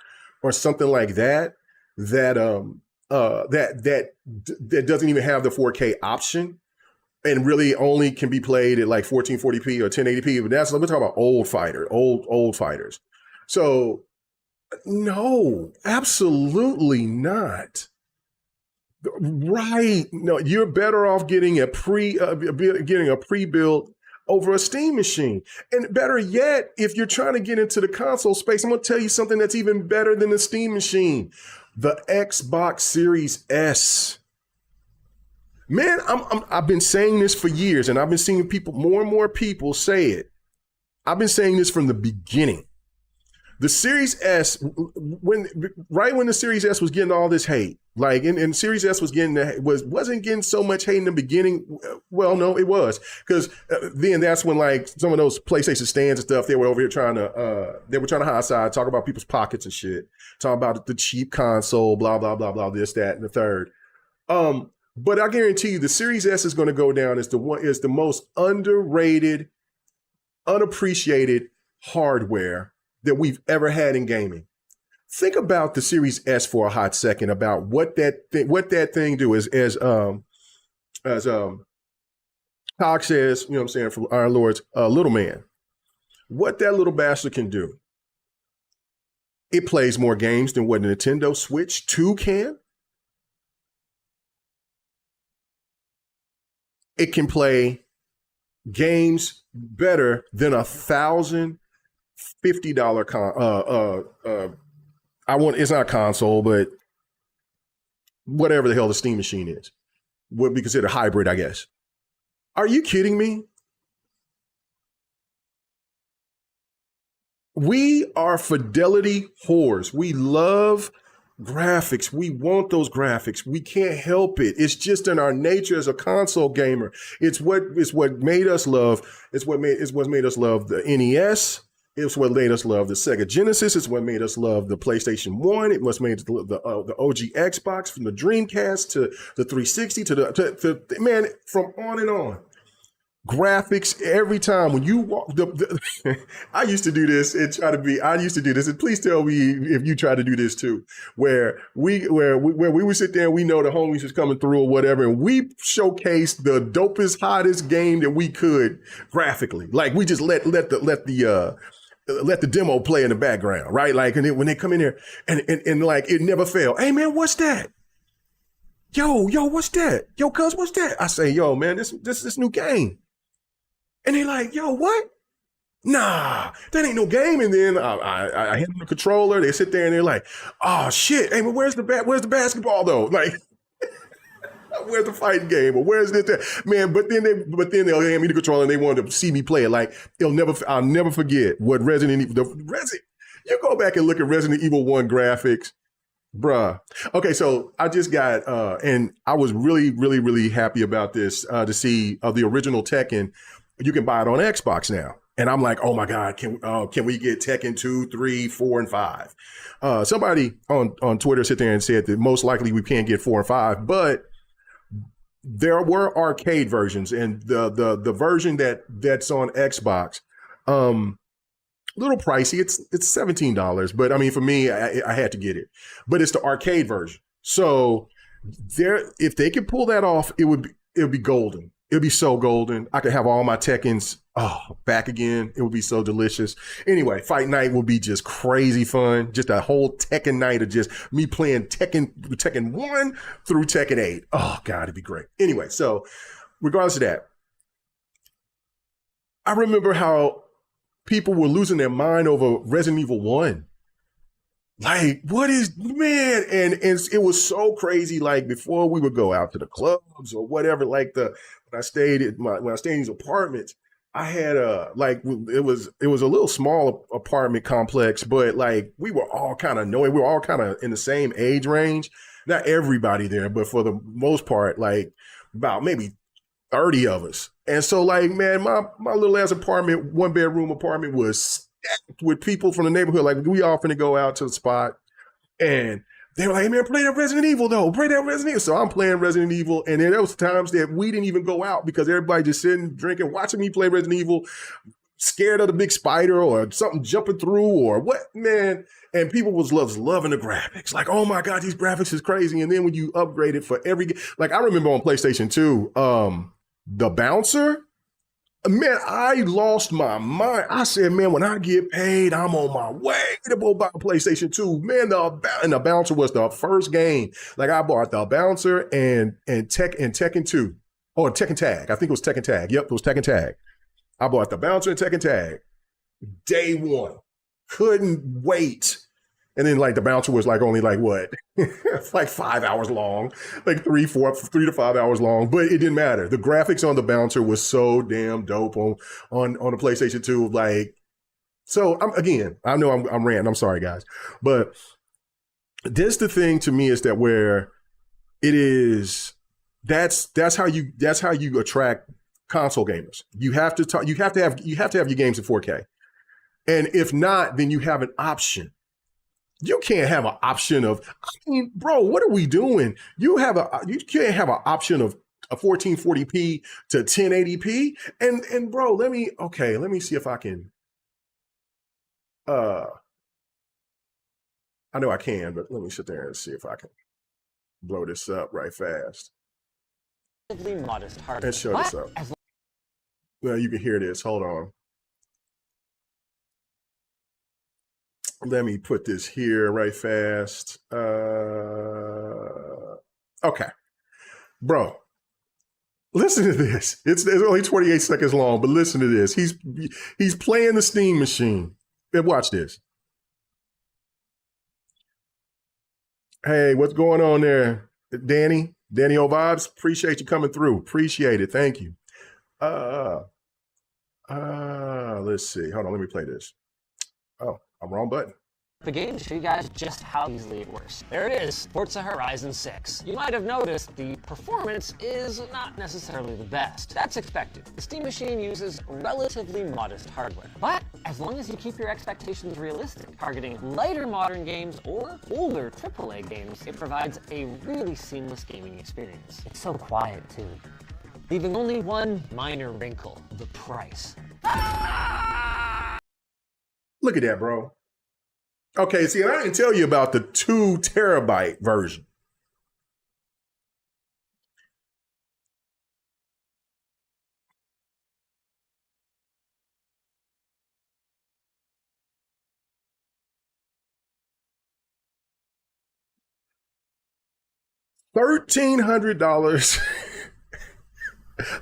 A: or something like that, that doesn't even have the 4K option and really only can be played at like 1440p or 1080p. But we're talking about old fighters. So no, absolutely not. Right. No, you're better off getting a pre-built over a Steam machine. And better yet, if you're trying to get into the console space, I'm going to tell you something that's even better than the Steam machine. The Xbox Series S. Man, I've been saying this for years, and I've been seeing more and more people say it. I've been saying this from the beginning. The Series S, when the Series S was getting all this hate, like, and Series S wasn't getting so much hate in the beginning. Well, no, it was, because then that's when like some of those PlayStation stands and stuff, they were over here trying to high side, talk about people's pockets and shit, talk about the cheap console, blah blah blah blah, this, that, and the third. But I guarantee you, the Series S is going to go down as the most underrated, unappreciated hardware that we've ever had in gaming. Think about the Series S for a hot second, about what that thing do as Todd says, you know what I'm saying, from our Lord's little man. What that little bastard can do. It plays more games than what the Nintendo Switch 2 can. It can play games better than $1,050 it's not a console, but whatever the hell the Steam machine is, would be considered hybrid, I guess. Are you kidding me? We are fidelity whores. We love graphics. We want those graphics. We can't help it. It's just in our nature as a console gamer. It's what made us love. It's what made us love the NES. It's what made us love the Sega Genesis. It's what made us love the PlayStation 1. It was made the OG Xbox, from the Dreamcast to the 360 to man, from on and on. Graphics every time when you walk. I used to do this and and please tell me if you try to do this too. Where we would sit there and we know the homies was coming through or whatever, and we showcased the dopest, hottest game that we could graphically. Like we just let the demo play in the background, right? Like, and when they come in here and like it never failed. Hey man, what's that? Yo, what's that? Yo, cuz, what's that? I say, yo, man, this new game. And they like, yo, what? Nah, that ain't no game. And then I hand them the controller. They sit there and they're like, oh shit. Hey, but where's the basketball though? Like, where's the fighting game? Or where's this? Man, but then they'll hand me the controller and they want to see me play it. Like, I'll never forget what Resident Evil, you go back and look at Resident Evil 1 graphics. Bruh. Okay, so I just got and I was really happy about this to see the original Tekken. You can buy it on Xbox now. And I'm like, oh my God, can we get Tekken 2, 3, 4, and 5? Somebody on Twitter sit there and said that most likely we can't get 4 and 5, but there were arcade versions, and the version that's on Xbox, little pricey. It's $17, but I mean, for me, I had to get it. But it's the arcade version. So if they could pull that off, it would be golden. It would be so golden. I could have all my Tekkens back again. It would be so delicious. Anyway, Fight Night will be just crazy fun. Just a whole Tekken night of just me playing Tekken 1 through Tekken 8. Oh God, it'd be great. Anyway, so regardless of that, I remember how people were losing their mind over Resident Evil 1. Like, what is, man? And it was so crazy. Like, before we would go out to the clubs or whatever, like when I stayed in these apartments, I had it was a little small apartment complex, but like we were all kind of knowing, we were all kind of in the same age range. Not everybody there, but for the most part, like about maybe 30 of us. And so like, man, my little ass apartment, 1-bedroom apartment was stacked with people from the neighborhood. Like we all finna go out to the spot and they were like, hey man, play that Resident Evil though. Play that Resident Evil. So I'm playing Resident Evil. And then there was times that we didn't even go out because everybody just sitting, drinking, watching me play Resident Evil, scared of the big spider or something jumping through or what, man. And people was loving the graphics. Like, oh my God, these graphics is crazy. And then when you upgrade it for every, like I remember on PlayStation 2, the bouncer, man, I lost my mind. I said, man, when I get paid, I'm on my way to go buy a PlayStation 2. Man, the bouncer was the first game. Like I bought the bouncer and Tekken 2. Or Tekken Tag. I think it was Tekken Tag. Yep, it was Tekken Tag. I bought the bouncer and Tekken Tag. Day one. Couldn't wait. And then like the bouncer was like only like what? Like 5 hours long, like 3 to 5 hours long, but it didn't matter. The graphics on the bouncer was so damn dope on the PlayStation 2. Like, so I know I'm ranting. I'm sorry guys, but this the thing to me is that where it is, that's how you attract console gamers. You have to have your games in 4K. And if not, then you have an option. You can't have an option of, I mean, bro, what are we doing? You can't have an option of a 1440p to 1080p. And bro, let me see if I can, I know I can, but let me sit there and see if I can blow this up right fast.
B: Modest hardware.
A: Let's show this up. Well, you can hear this. Hold on. Let me put this here right fast. Okay. Bro, listen to this. It's only 28 seconds long, but listen to this. He's playing the Steam machine. And watch this. Hey, what's going on there? Danny O Vibes, appreciate you coming through. Appreciate it. Thank you. Let's see. Hold on, let me play this. Oh, I'm wrong button.
B: The game to show you guys just how easily it works. There it is, Forza Horizon 6. You might have noticed the performance is not necessarily the best. That's expected. The Steam machine uses relatively modest hardware. But as long as you keep your expectations realistic, targeting lighter modern games or older AAA games, it provides a really seamless gaming experience. It's so quiet too, leaving only one minor wrinkle: the price.
A: Look at that, bro. Okay, see, and I didn't tell you about the 2 terabyte version. $1,300,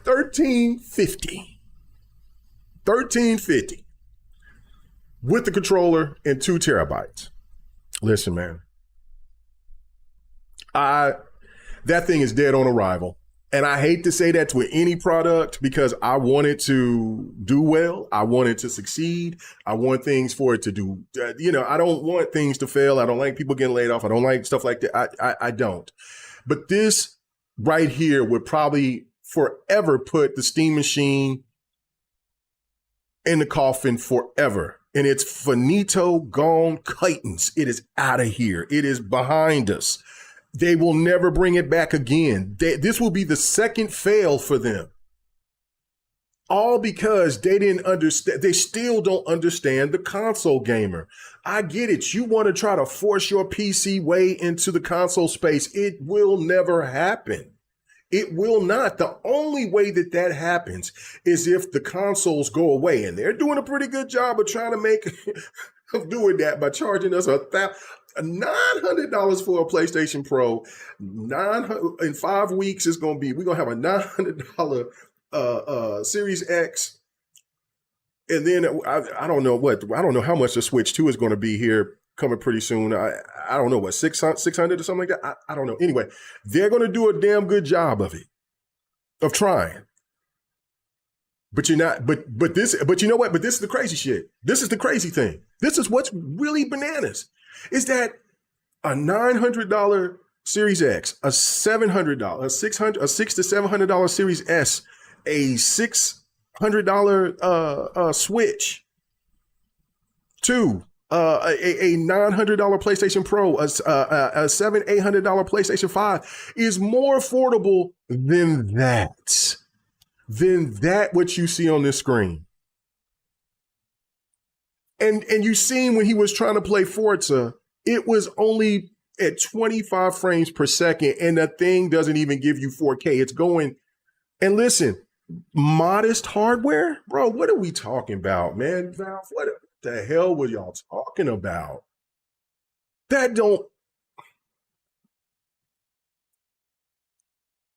A: $1,350 with the controller and 2 terabytes. Listen, man, that thing is dead on arrival. And I hate to say that with any product because I want it to do well. I want it to succeed. I want things for it to do, I don't want things to fail. I don't like people getting laid off. I don't like stuff like that. I don't. But this right here would probably forever put the Steam machine in the coffin forever. And it's finito, gone, Titans. It is out of here. It is behind us. They will never bring it back again. This will be the second fail for them. All because they didn't understand. They still don't understand the console gamer. I get it. You want to try to force your PC way into the console space. It will never happen. It will not. The only way that that happens is if the consoles go away. And they're doing a pretty good job of trying to of doing that by charging us $900 for a PlayStation Pro. In 5 weeks is going to be, we're going to have a $900 Series X. And then I don't know how much the Switch 2 is going to be here coming pretty soon. I don't know what, 600 or something like that. I don't know. Anyway, they're going to do a damn good job of it, of trying. But you're not, but you know what? But this is the crazy shit. This is the crazy thing. This is what's really bananas is that a $900 Series X, a $700, a $600 to $700 Series S, a $600 Switch 2, a $900 PlayStation Pro, a $700-800 PlayStation 5 is more affordable than that. What you see on this screen. And you seen when he was trying to play Forza, it was only at 25 frames per second, and that thing doesn't even give you 4K. It's going, and listen, modest hardware? Bro, what are we talking about, man? Valve, what the hell were y'all talking about? That don't,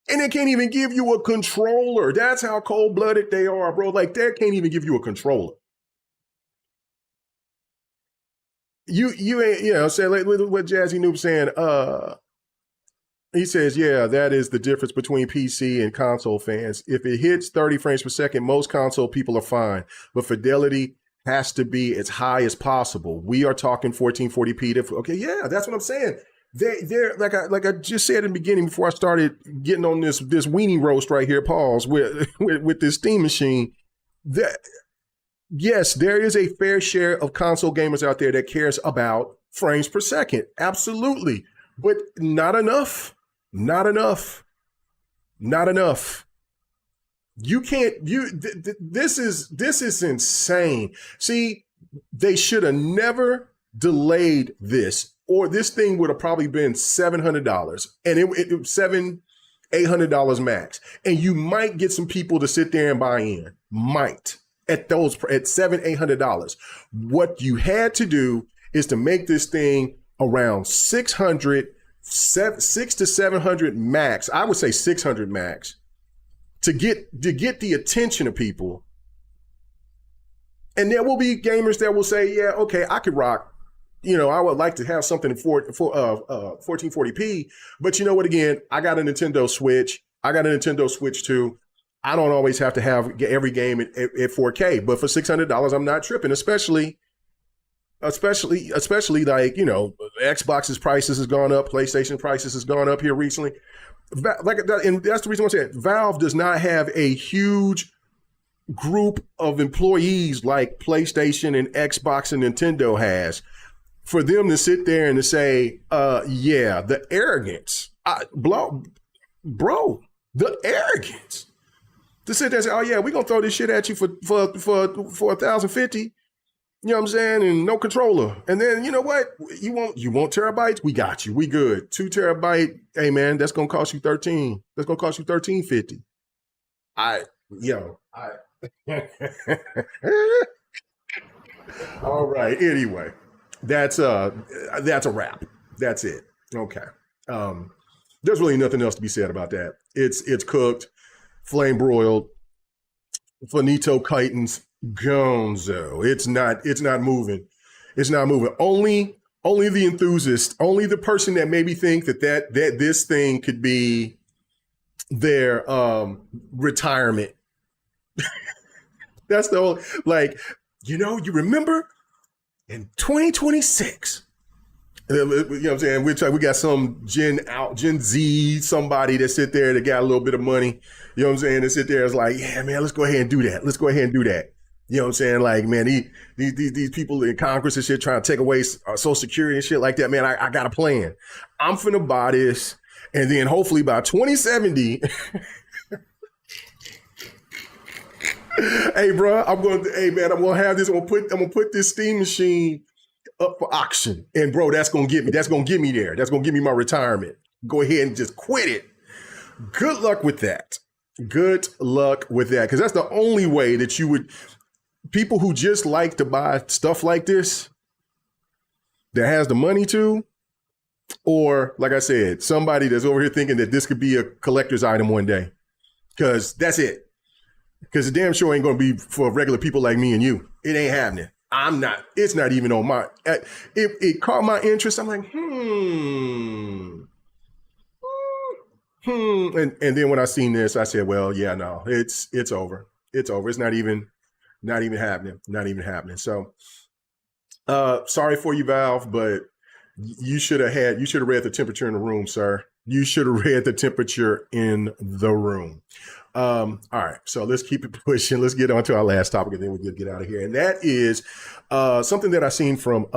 A: and they can't even give you a controller. That's how cold-blooded they are, bro. Like, they can't even give you a controller. You ain't, say like what Jazzy Noob saying, he says, yeah, that is the difference between PC and console fans. If it hits 30 frames per second, most console people are fine, but fidelity has to be as high as possible. We are talking 1440p. Okay, yeah, that's what I'm saying. They're like I just said in the beginning before I started getting on this weenie roast right here, pause with this Steam machine. That yes, there is a fair share of console gamers out there that cares about frames per second, absolutely, but not enough. You can't. This is insane. See, they should have never delayed this, or this thing would have probably been $700, and it $800 max, and you might get some people to sit there and buy in. Might at $700-800. What you had to do is to make this thing around 600 to 700 max. I would say 600 max to get the attention of people. And there will be gamers that will say, yeah, okay, I could rock. I would like to have something for 1440p, but you know what? Again, I got a Nintendo Switch. I got a Nintendo Switch 2. I don't always have to have every game at 4K, but for $600, I'm not tripping, especially like, Xbox's prices has gone up, PlayStation prices has gone up here recently. And that's the reason I'm saying Valve does not have a huge group of employees like PlayStation and Xbox and Nintendo has for them to sit there and to say, yeah, the arrogance, bro, the arrogance. To sit there and say, oh yeah, we're gonna throw this shit at you for $1,050, you know what I'm saying, and no controller. And then you know what? You want terabytes? We got you. We good. 2 terabyte. Hey man, that's gonna cost you 13. That's gonna cost you $1,350. All right. Anyway, that's a wrap. That's it. Okay. There's really nothing else to be said about that. It's cooked. Flame broiled, finito Titans, gonzo. It's not moving. It's not moving. Only the enthusiast, only the person that maybe think that this thing could be their retirement. That's the whole, like, you remember in 2026, you know what I'm saying? We got some Gen Z, somebody that sit there that got a little bit of money, you know what I'm saying? That sit there is like, yeah, man, let's go ahead and do that. Let's go ahead and do that. You know what I'm saying? Like, man, these people in Congress and shit trying to take away Social Security and shit like that, man, I got a plan. I'm finna buy this. And then hopefully by 2070, hey, bro, I'm going to have this. I'm gonna put this steam machine up for auction. And bro, that's going to get me there. That's going to give me my retirement. Go ahead and just quit it. Good luck with that. Good luck with that. Because that's the only way that you would, people who just like to buy stuff like this, that has the money to, or like I said, somebody that's over here thinking that this could be a collector's item one day. Because that's it. Because the damn show ain't going to be for regular people like me and you. It ain't happening. It's not even on my, it caught my interest. I'm like, And then when I seen this, I said, well, yeah, no, it's over. It's over. It's not even happening. Not even happening. So, sorry for you, Valve, but you should have read the temperature in the room, sir. You should have read the temperature in the room. All right, so let's keep it pushing. Let's get on to our last topic, and then we'll get out of here. And that is something that I seen from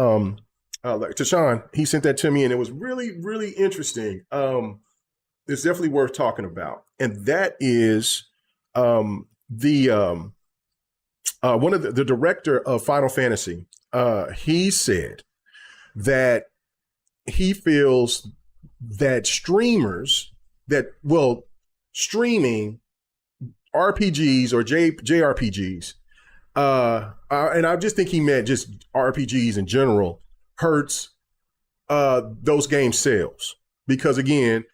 A: Tashawn. He sent that to me, and it was really, really interesting. It's definitely worth talking about, and that is one of the director of Final Fantasy. He said that he feels that streaming RPGs or JRPGs, and I just think he meant just RPGs in general, hurts those game sales because again,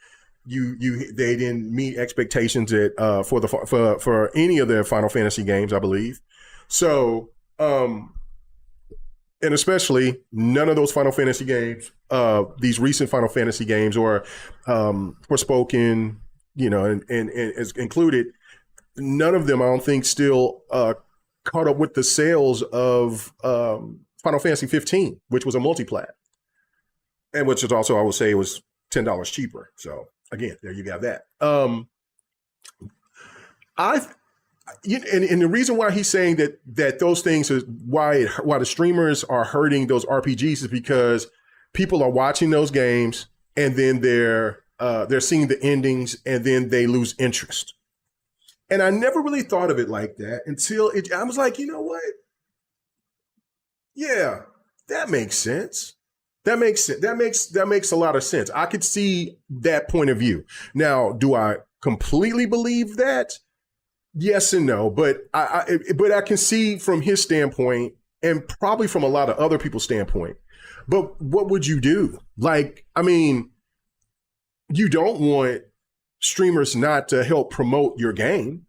A: they didn't meet expectations for any of their Final Fantasy games, I believe. So, and especially none of those Final Fantasy games, these recent Final Fantasy games, or Forspoken, and is included. None of them, I don't think, still caught up with the sales of Final Fantasy 15, which was a multi-plat, and which is also, I would say, was $10 cheaper. So again, there you got that. And the reason why he's saying that those things is why the streamers are hurting those RPGs is because people are watching those games and then they're seeing the endings and then they lose interest. And I never really thought of it like that until I was like, you know what? Yeah, that makes sense. That makes a lot of sense. I could see that point of view. Now, do I completely believe that? Yes and no, but I can see from his standpoint and probably from a lot of other people's standpoint. But what would you do? Like, I mean, you don't want streamers not to help promote your game.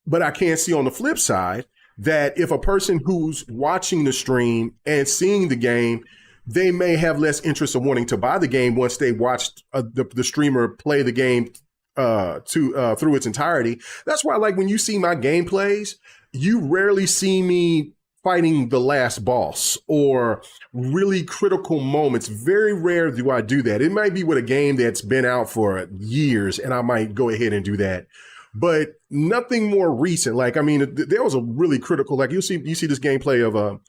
A: But I can see on the flip side that if a person who's watching the stream and seeing the game, they may have less interest in wanting to buy the game once they watched the streamer play the game through its entirety. That's why, like, when you see my gameplays, you rarely see me fighting the last boss or really critical moments. Very rare do I do that. It might be with a game that's been out for years and I might go ahead and do that, but nothing more recent. Like, I mean, there was a really critical, like you see this gameplay of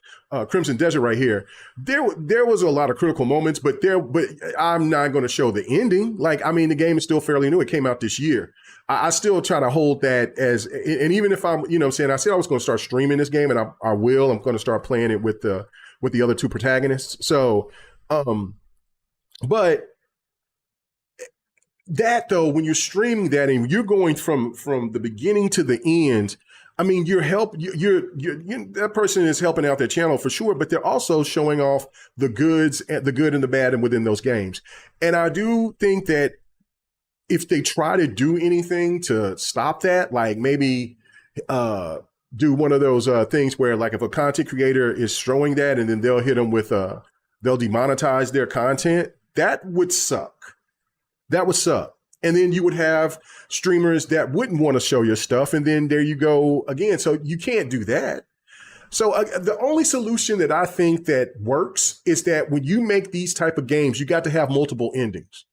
A: Crimson Desert right here. There was a lot of critical moments, but I'm not going to show the ending. Like, I mean, the game is still fairly new. It came out this year. I still try to hold that as, and even if I'm, saying, I said I was going to start streaming this game, and I will. I'm going to start playing it with the other two protagonists. So, but that though, when you're streaming that and you're going from the beginning to the end, I mean, you're that person is helping out their channel for sure, but they're also showing off the good and the bad and within those games. And I do think that if they try to do anything to stop that, like maybe do one of those things where, like, if a content creator is showing that and then they'll hit them with they'll demonetize their content, that would suck. That would suck. And then you would have streamers that wouldn't want to show your stuff. And then there you go again. So you can't do that. So the only solution that I think that works is that when you make these type of games, you got to have multiple endings.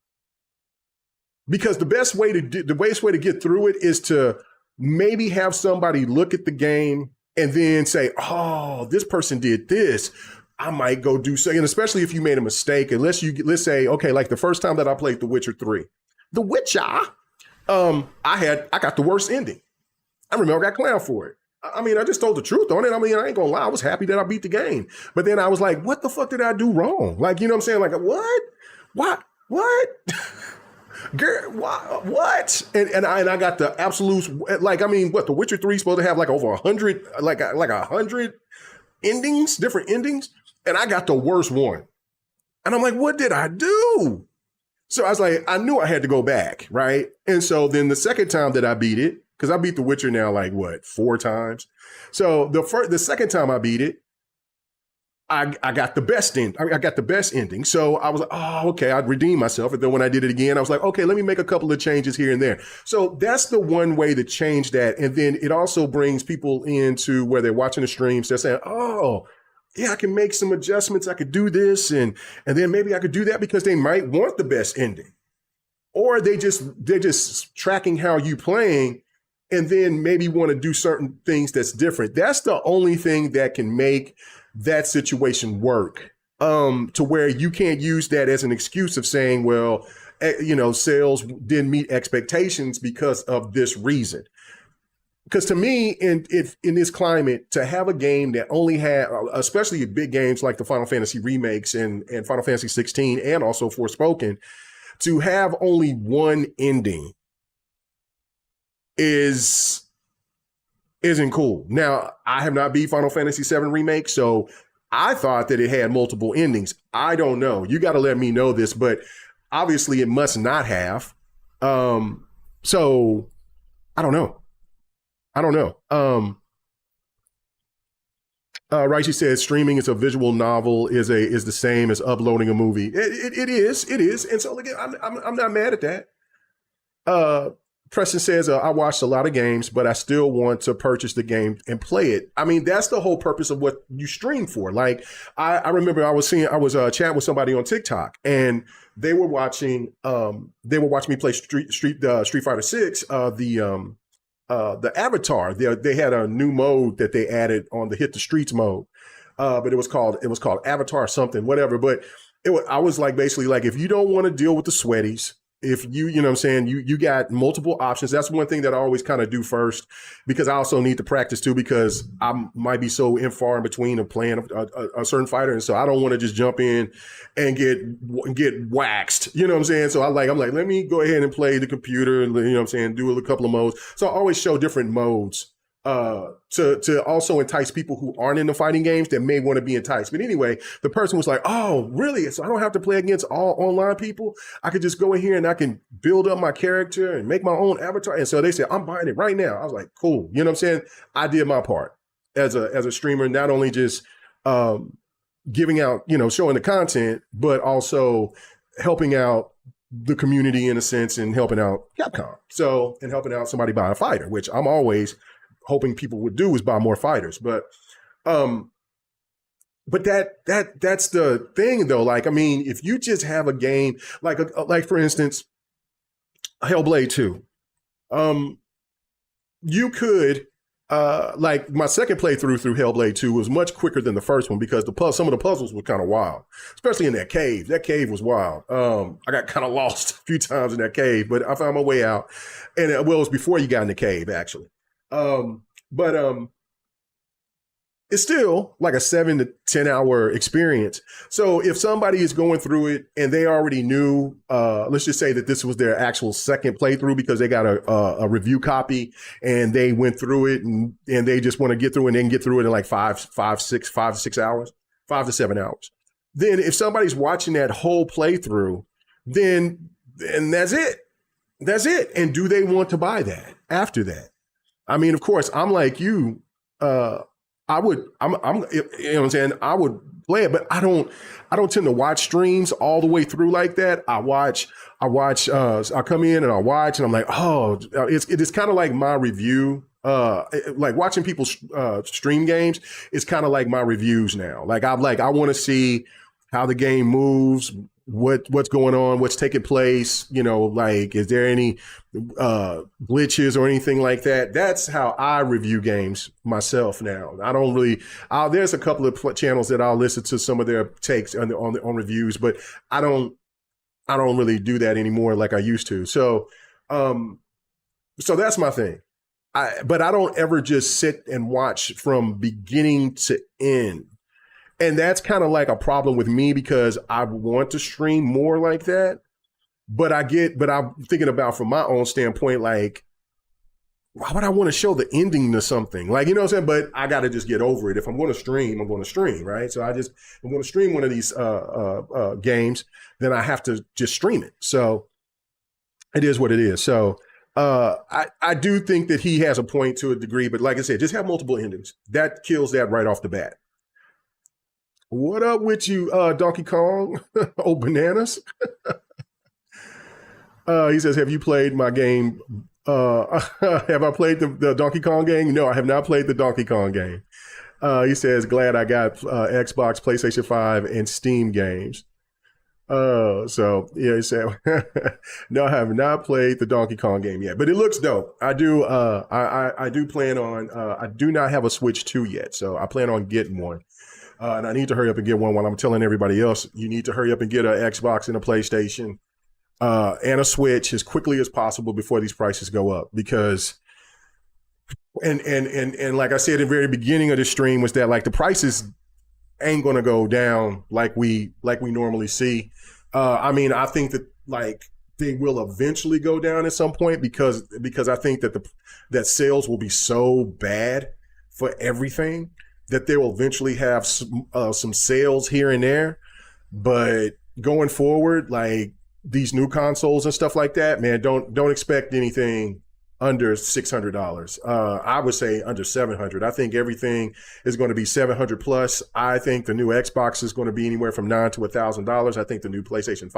A: Because the best way to get through it is to maybe have somebody look at the game and then say, oh, this person did this. I might go do so. And especially if you made a mistake, let's say, okay, like the first time that I played The Witcher 3. The Witcher, I got the worst ending. I remember I got clowned for it. I mean, I just told the truth on it. I mean, I ain't gonna lie. I was happy that I beat the game. But then I was like, what the fuck did I do wrong? Like, you know what I'm saying? Like, what? Girl, what? And I got the absolute, like, I mean, what, The Witcher 3 is supposed to have like over 100, like 100 endings, different endings. And I got the worst one. And I'm like, what did I do? So I was like, I knew I had to go back, right? And so then the second time that I beat it, because I beat The Witcher now like, 4 times? So the second time I beat it, I got the best end. I got the best ending. So I was like, oh, okay, I'd redeem myself. And then when I did it again, I was like, okay, let me make a couple of changes here and there. So that's the one way to change that. And then it also brings people into where they're watching the streams. They're saying, oh, yeah, I can make some adjustments. I could do this. And then maybe I could do that because they might want the best ending. Or they're just tracking how you playing and then maybe want to do certain things that's different. That's the only thing that can make that situation work, to where you can't use that as an excuse of saying, well, sales didn't meet expectations because of this reason. Because to me, in this climate, to have a game that only had, especially big games like the Final Fantasy remakes and Final Fantasy 16 and also Forspoken, to have only one ending isn't cool. Now, I have not beat Final Fantasy 7 Remake, so I thought that it had multiple endings. I don't know. You got to let me know this, but obviously it must not have. So I don't know. Raichi says streaming is a visual novel is the same as uploading a movie. It is. And so again, I'm not mad at that. Preston says, I watched a lot of games, but I still want to purchase the game and play it. I mean, that's the whole purpose of what you stream for. Like, I remember I was chatting with somebody on TikTok, and they were watching me play Street Fighter 6, the Avatar. They had a new mode that they added on the Hit the Streets mode, but it was called Avatar something, whatever. But I was like, basically, like, if you don't want to deal with the sweaties, if you know what I'm saying, you got multiple options. That's one thing that I always kind of do first, because I also need to practice too, because I might be so far in between of playing a certain fighter. And so I don't want to just jump in and get waxed. You know what I'm saying? So I'm like, let me go ahead and play the computer and, you know what I'm saying, do a couple of modes. So I always show different modes to also entice people who aren't into fighting games that may want to be enticed. But anyway, the person was like, oh, really? So I don't have to play against all online people. I could just go in here and I can build up my character and make my own avatar. And so they said, I'm buying it right now. I was like, cool. You know what I'm saying? I did my part as a streamer, not only just giving out, showing the content, but also helping out the community in a sense and helping out Capcom. So, and helping out somebody buy a fighter, which I'm always hoping people would do, is buy more fighters. But that's the thing though. Like, I mean, if you just have a game like for instance, Hellblade 2, you could like my second playthrough through Hellblade 2 was much quicker than the first one, because some of the puzzles were kind of wild, especially in that cave. That cave was wild. I got kind of lost a few times in that cave, but I found my way out. And it was before you got in the cave, actually. But it's still like a 7 to 10 hour experience. So if somebody is going through it and they already knew, let's just say that this was their actual second playthrough because they got a review copy and they went through it and they just want to get through it and they can get through it in like 5 to 6 hours, 5 to 7 hours. Then if somebody's watching that whole playthrough, then that's it. That's it. And do they want to buy that after that? I mean, of course, I'm like you. You know what I'm saying? I would play it, but I don't tend to watch streams all the way through like that. I come in and I watch and I'm like, oh, it's kind of like my review. Like watching people stream games is kind of like my reviews now. Like I want to see how the game moves, what's going on, what's taking place, like is there any glitches or anything like that. That's how I review games myself now. I don't really there's a couple of channels that I'll listen to some of their takes on reviews, but I don't really do that anymore like I used to. So that's my thing. But I don't ever just sit and watch from beginning to end. And that's kind of like a problem with me because I want to stream more like that. But I'm thinking about from my own standpoint, like, why would I want to show the ending to something? Like, you know what I'm saying? But I got to just get over it. If I'm going to stream, I'm going to stream, right? So I'm going to stream one of these games, then I have to just stream it. So it is what it is. So I do think that he has a point to a degree, but like I said, just have multiple endings. That kills that right off the bat. What up with you, Donkey Kong? Oh, bananas. He says, have you played my game? Have I played the Donkey Kong game? No, I have not played the Donkey Kong game. He says, glad I got Xbox, PlayStation 5, and Steam games. So yeah, he said, no, I have not played the Donkey Kong game yet, but it looks dope. I do. I do plan on. I do not have a Switch 2 yet, so I plan on getting one. And I need to hurry up and get one while I'm telling everybody else, you need to hurry up and get an Xbox and a PlayStation and a Switch as quickly as possible before these prices go up. Because, and like I said in the very beginning of the stream, was that like the prices ain't going to go down like we normally see. I mean, I think that like they will eventually go down at some point because I think that sales will be so bad for everything that they will eventually have some sales here and there. But going forward, like these new consoles and stuff like that, man, don't expect anything under $600. I would say under $700. I think everything is going to be $700 plus. I think the new Xbox is going to be anywhere from $900 to $1,000. I think the new PlayStation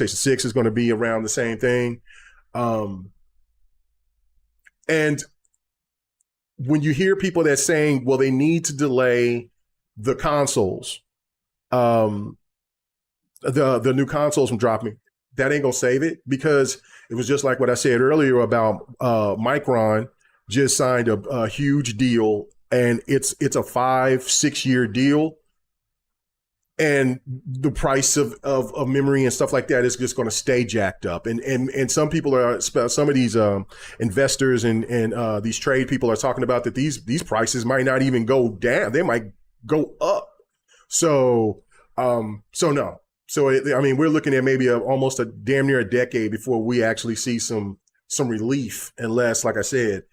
A: 6 is going to be around the same thing. And when you hear people that saying, well, they need to delay the consoles, the new consoles from dropping, that ain't gonna save it, because it was just like what I said earlier about Micron just signed a huge deal, and it's a 5-6 year deal, and the price of memory and stuff like that is just going to stay jacked up. And some people some of these investors and these trade people are talking about that these prices might not even go down; they might go up. So no. So I mean, we're looking at maybe almost a damn near a decade before we actually see some relief, unless, like I said,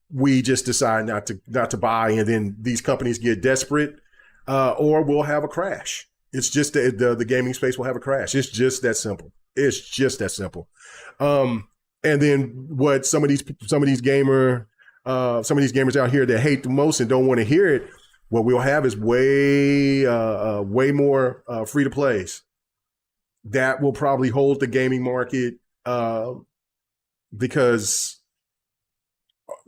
A: we just decide not to buy, and then these companies get desperate, or we'll have a crash. It's just the gaming space will have a crash. It's just that simple. It's just that simple. And then what some of these gamers out here that hate the most and don't want to hear it, what we'll have is way more free to plays. That will probably hold the gaming market, because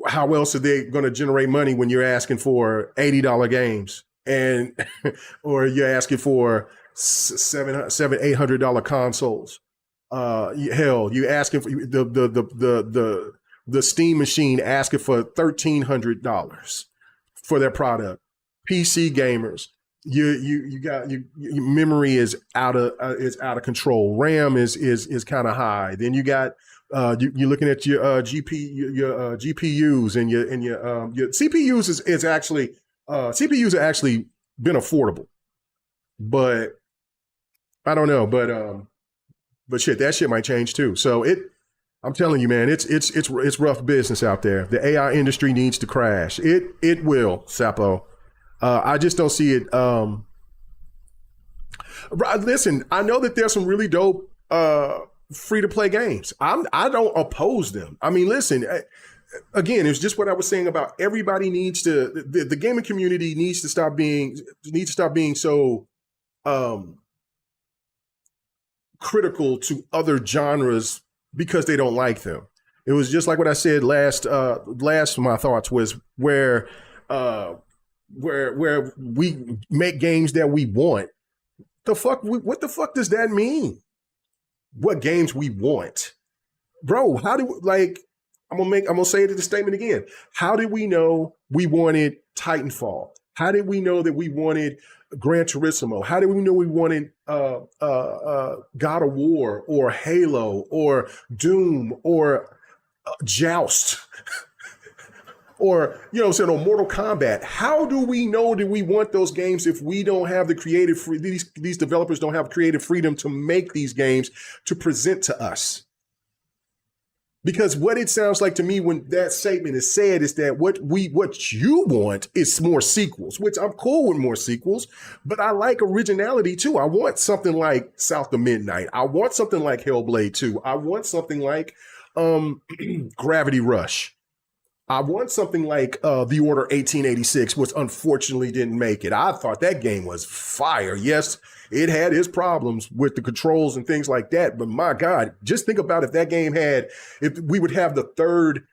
A: how else are they going to generate money when you're asking for $80 games, and or you're asking for $700-800 consoles? Hell, you asking for the Steam machine asking for $1,300 for their product. PC gamers, you got your memory is out of control. RAM is kind of high. Then you got you're looking at your GPUs and your CPUs is actually CPUs are actually been affordable, but I don't know. But shit, that shit might change too. So I'm telling you, man, it's rough business out there. The AI industry needs to crash. It will, Sapo. I just don't see it. Listen, I know that there's some really dope free to play games. I don't oppose them. I mean, listen, again, it's just what I was saying about everybody needs to, the gaming community needs to stop being so critical to other genres because they don't like them. It was just like what I said last my thoughts was where we make games that we want. What the fuck does that mean? What games we want? Bro, how do like I'm gonna say the statement again. How did we know we wanted Titanfall? How did we know that we wanted Gran Turismo? How did we know we wanted God of War or Halo or Doom or Joust? Or, you know, saying, or Mortal Kombat. How do we know that we want those games if we don't have the creative these developers don't have creative freedom to make these games to present to us? Because what it sounds like to me when that statement is said is that what you want is more sequels, which I'm cool with more sequels, but I like originality too. I want something like South of Midnight. I want something like Hellblade 2. I want something like Gravity Rush. I want something like The Order 1886, which unfortunately didn't make it. I thought that game was fire. Yes, it had its problems with the controls and things like that. But my God, just think about if that game if we would have the third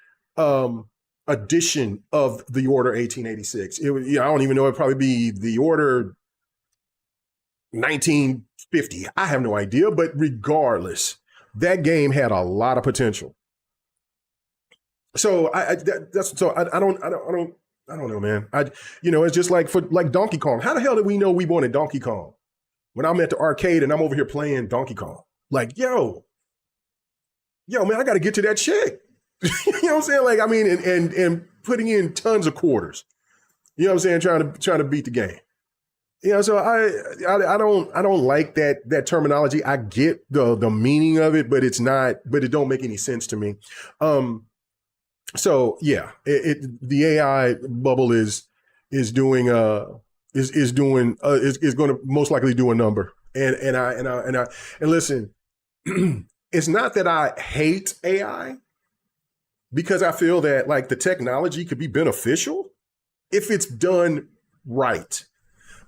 A: edition of The Order 1886. It would, I don't even know, it'd probably be The Order 1950. I have no idea. But regardless, that game had a lot of potential. So I don't know, man. It's just like for Donkey Kong. How the hell did we know we wanted Donkey Kong when I'm at the arcade and I'm over here playing Donkey Kong? Like, yo, man, I got to get to that chick. You know what I'm saying? Like, I mean, and putting in tons of quarters. You know what I'm saying? Trying to beat the game. You know, so I don't like that terminology. I get the meaning of it, but it don't make any sense to me. So yeah, the AI bubble is going to most likely do a number. And listen, it's not that I hate AI, because I feel that like the technology could be beneficial if it's done right.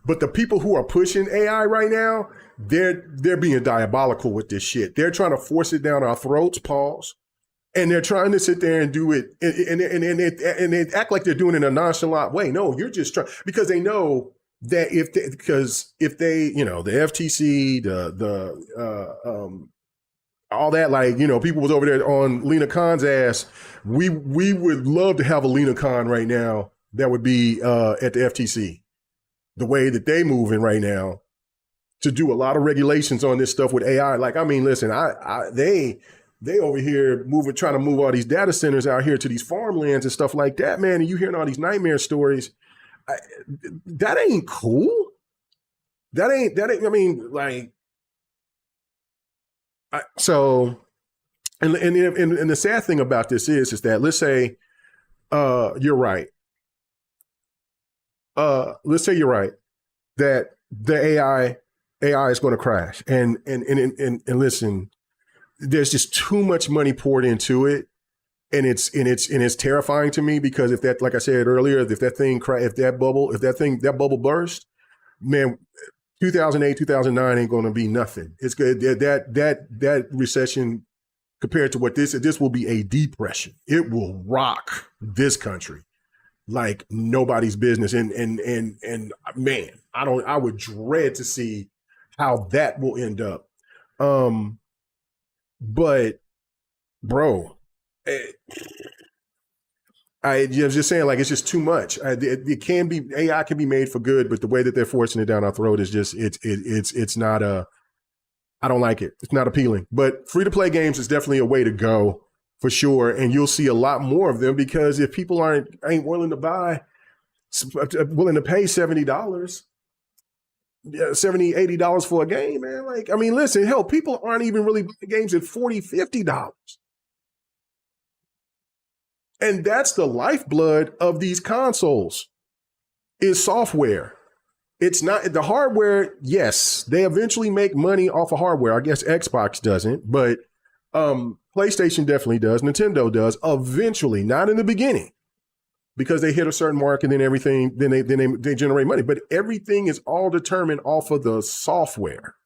A: But the people who are pushing AI right now, they're being diabolical with this shit. They're trying to force it down our throats, pause. And they're trying to sit there and do it, and they act like they're doing it in a nonchalant way. No, you're just trying, because they know that if they, you know, the FTC, all that, like, you know, people was over there on Lena Khan's ass. We would love to have a Lena Khan right now that would be at the FTC. The way that they moving right now to do a lot of regulations on this stuff with AI. Like, I mean, listen, they over here trying to move all these data centers out here to these farmlands and stuff like that, man. And you hearing all these nightmare stories. That ain't cool. That ain't, I mean, like, and the sad thing about this is that, let's say, you're right. Let's say you're right that the AI is going to crash, and listen, there's just too much money poured into it, and it's terrifying to me, because if that, like I said earlier, if that bubble burst, man, 2008, 2009 ain't going to be nothing. It's good. That recession compared to what this will be a depression. It will rock this country like nobody's business. And man, I would dread to see how that will end up. But bro, I was just saying, like, it's just too much. It can be, AI can be made for good, but the way that they're forcing it down our throat is just, it's not I don't like it. It's not appealing. But free to play games is definitely a way to go for sure. And you'll see a lot more of them, because if people ain't willing to pay $70, $70, $80 for a game, man. Like, I mean, listen, hell, people aren't even really buying games at $40, $50. And that's the lifeblood of these consoles, is software. It's not the hardware. Yes, they eventually make money off of hardware. I guess Xbox doesn't, but PlayStation definitely does. Nintendo does eventually, not in the beginning, because they hit a certain mark and then everything, then they generate money. But everything is all determined off of the software.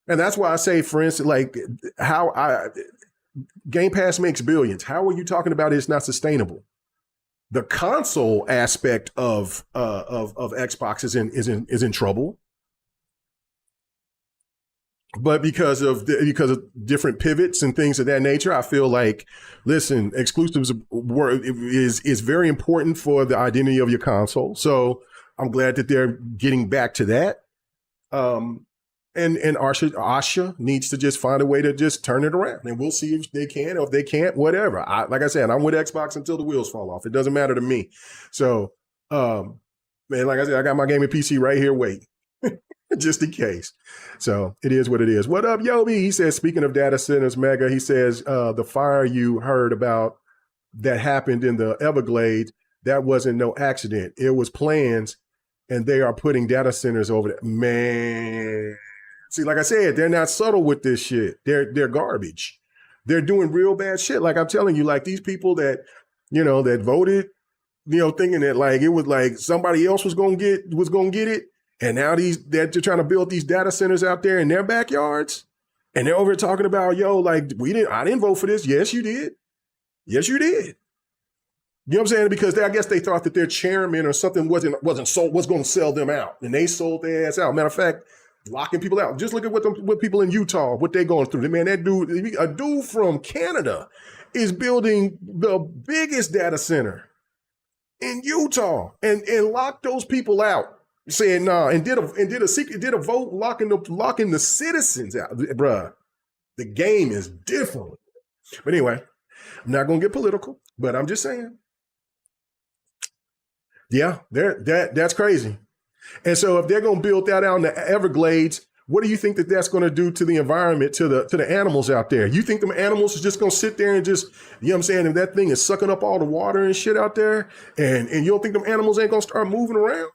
A: And that's why I say, for instance, like Game Pass makes billions. How are you talking about it's not sustainable? The console aspect of Xbox is in trouble. But because of different pivots and things of that nature, I feel like, listen, exclusives is very important for the identity of your console. So I'm glad that they're getting back to that. And Asha needs to just find a way to just turn it around, and we'll see if they can, or if they can't, whatever. Like I said, I'm with Xbox until the wheels fall off. It doesn't matter to me. So, man, like I said, I got my gaming PC right here waiting. Just in case. So it is what it is. What up, Yobi? He says, speaking of data centers, Mega, he says, the fire you heard about that happened in the Everglades, that wasn't no accident. It was plans, and they are putting data centers over there. Man. See, like I said, they're not subtle with this shit. They're garbage. They're doing real bad shit. Like I'm telling you, like these people that, that voted, thinking that like it was like somebody else was gonna get it. And now they're trying to build these data centers out there in their backyards. And they're over here talking about, like, I didn't vote for this. Yes, you did. Yes, you did. You know what I'm saying? Because I guess they thought that their chairman or something was going to sell them out. And they sold their ass out. Matter of fact, locking people out. Just look at what people in Utah, what they're going through. Man, a dude from Canada is building the biggest data center in Utah and locked those people out. Saying nah, and did a vote locking the citizens out, bruh. The game is different. But anyway, I'm not gonna get political, but I'm just saying, yeah, that's crazy. And so if they're gonna build that out in the Everglades, what do you think that's gonna do to the environment, to the animals out there? You think them animals is just gonna sit there and just, you know what I'm saying, if that thing is sucking up all the water and shit out there, and you don't think them animals ain't gonna start moving around?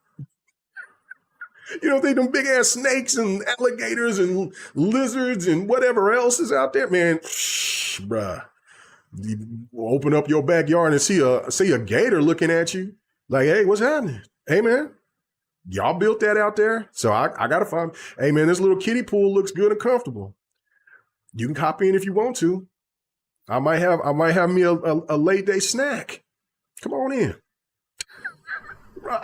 A: You don't think them big ass snakes and alligators and lizards and whatever else is out there, man? Bruh, you open up your backyard and see a gator looking at you, like, hey, what's happening? Hey, man, y'all built that out there, so I gotta find. Hey, man, this little kiddie pool looks good and comfortable. You can hop in if you want to. I might have me a late day snack. Come on in. Bro,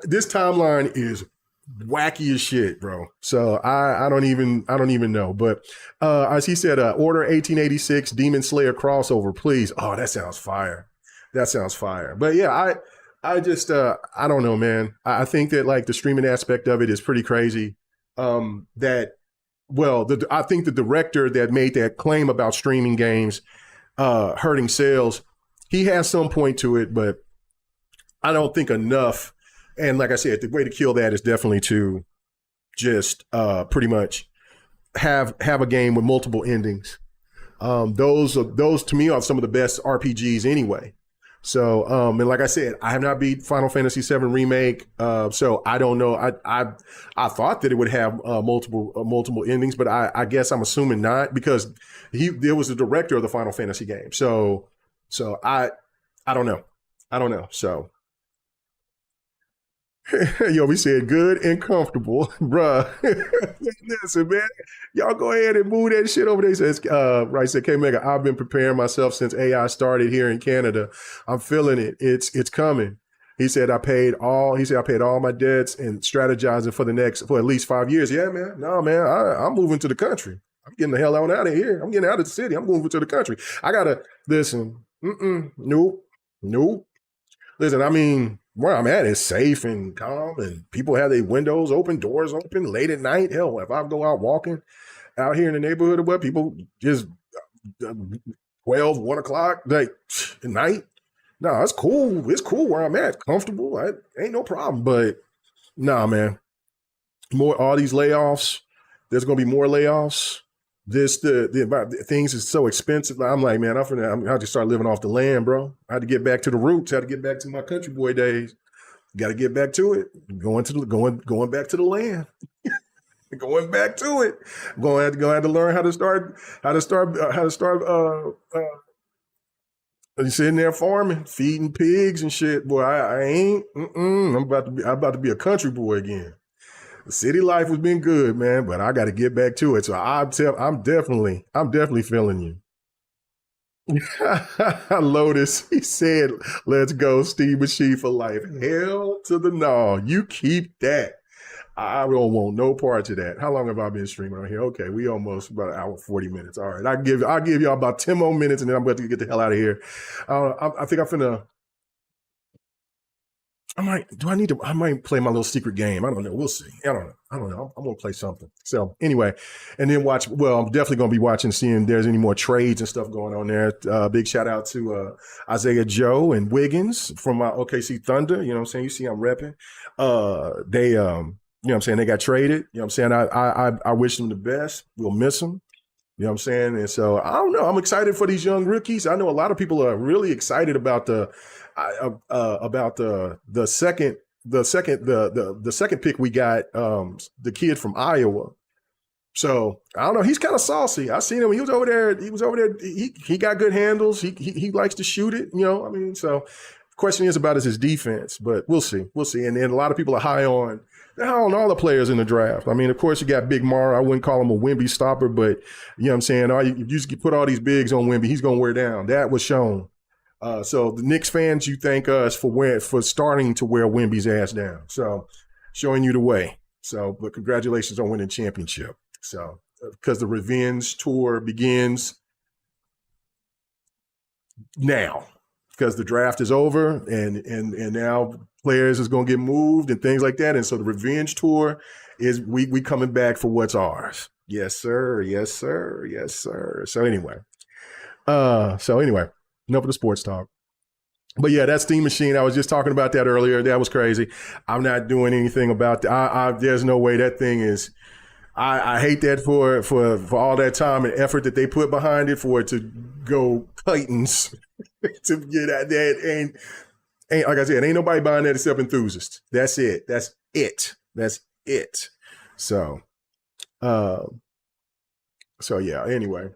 A: this timeline is wacky as shit, bro. So I don't even know. But as he said, order 1886 Demon Slayer crossover, please. Oh, that sounds fire. That sounds fire. But yeah, I just I don't know, man. I think that like the streaming aspect of it is pretty crazy. I think the director that made that claim about streaming games hurting sales, he has some point to it, but I don't think enough. And like I said, the way to kill that is definitely to just pretty much have a game with multiple endings. Those to me are some of the best RPGs anyway. So and like I said, I have not beat Final Fantasy VII Remake, so I don't know. I thought that it would have multiple endings, but I guess I'm assuming not, because there was the director of the Final Fantasy game. So I don't know. So. Yo, we said good and comfortable, bruh. Listen, man, y'all go ahead and move that shit over there. He says, right, said K Mega, I've been preparing myself since AI started here in Canada. I'm feeling it. It's coming. He said, I paid all my debts and strategizing for at least 5 years. Yeah, man. No, man, I'm moving to the country. I'm getting the hell out of here. I'm getting out of the city. I'm moving to the country. I gotta listen. Nope. Listen, I mean, where I'm at is safe and calm, and people have their windows open, doors open late at night. Hell, if I go out walking out here in the neighborhood or what, people just 12, 1 o'clock, like at night. No, it's cool. It's cool where I'm at. Comfortable. Ain't no problem. But nah, man. All these layoffs. There's gonna be more layoffs. The things is so expensive. I'm like, man, I have to start living off the land, bro. I had to get back to the roots. I had to get back to my country boy days. Got to get back to it. Going back to the land. Going back to it. Going to have to learn how to start. You sitting there farming, feeding pigs and shit. Boy, I ain't. I'm about to be a country boy again. The city life has been good, man, but I got to get back to it. So I'm definitely feeling you. Lotus, he said, let's go, Steve Machine for life. Hell to the no. You keep that. I don't want no parts of that. How long have I been streaming on here? Okay, we almost about an hour, 40 minutes. All right, I'll give y'all about 10 more minutes and then I'm about to get the hell out of here. I think I'm finna, I might play my little secret game. I don't know. We'll see. I don't know. I'm going to play something. So anyway, and then I'm definitely going to be watching, seeing if there's any more trades and stuff going on there. Big shout out to Isaiah Joe and Wiggins from OKC Thunder. You know what I'm saying? You see I'm repping. They, you know what I'm saying? They got traded. You know what I'm saying? I wish them the best. We'll miss them. You know what I'm saying? And so I don't know. I'm excited for these young rookies. I know a lot of people are really excited about the second pick we got, the kid from Iowa. So I don't know. He's kind of saucy. I seen him. He was over there. He got good handles. He likes to shoot it. You know. I mean, so question is about his defense, but we'll see. And then a lot of people are high on all the players in the draft. I mean, of course, you got Big Mar. I wouldn't call him a Wemby stopper, but you know what I'm saying? If you just put all these bigs on Wemby, he's going to wear down. That was shown. So the Knicks fans, you thank us for starting to wear Wemby's ass down. So showing you the way. So, but congratulations on winning championship. So, because the revenge tour begins now. Because the draft is over and now players is going to get moved and things like that. And so the revenge tour is we coming back for what's ours. Yes, sir. Yes, sir. Yes, sir. So anyway, enough of the sports talk. But yeah, that Steam Machine, I was just talking about that earlier. That was crazy. I'm not doing anything about that. There's no way that thing is. I hate that for all that time and effort that they put behind it for it to go Titans to get at that. Ain't like I said, ain't nobody buying that except enthusiasts. That's it. So, yeah. Anyway,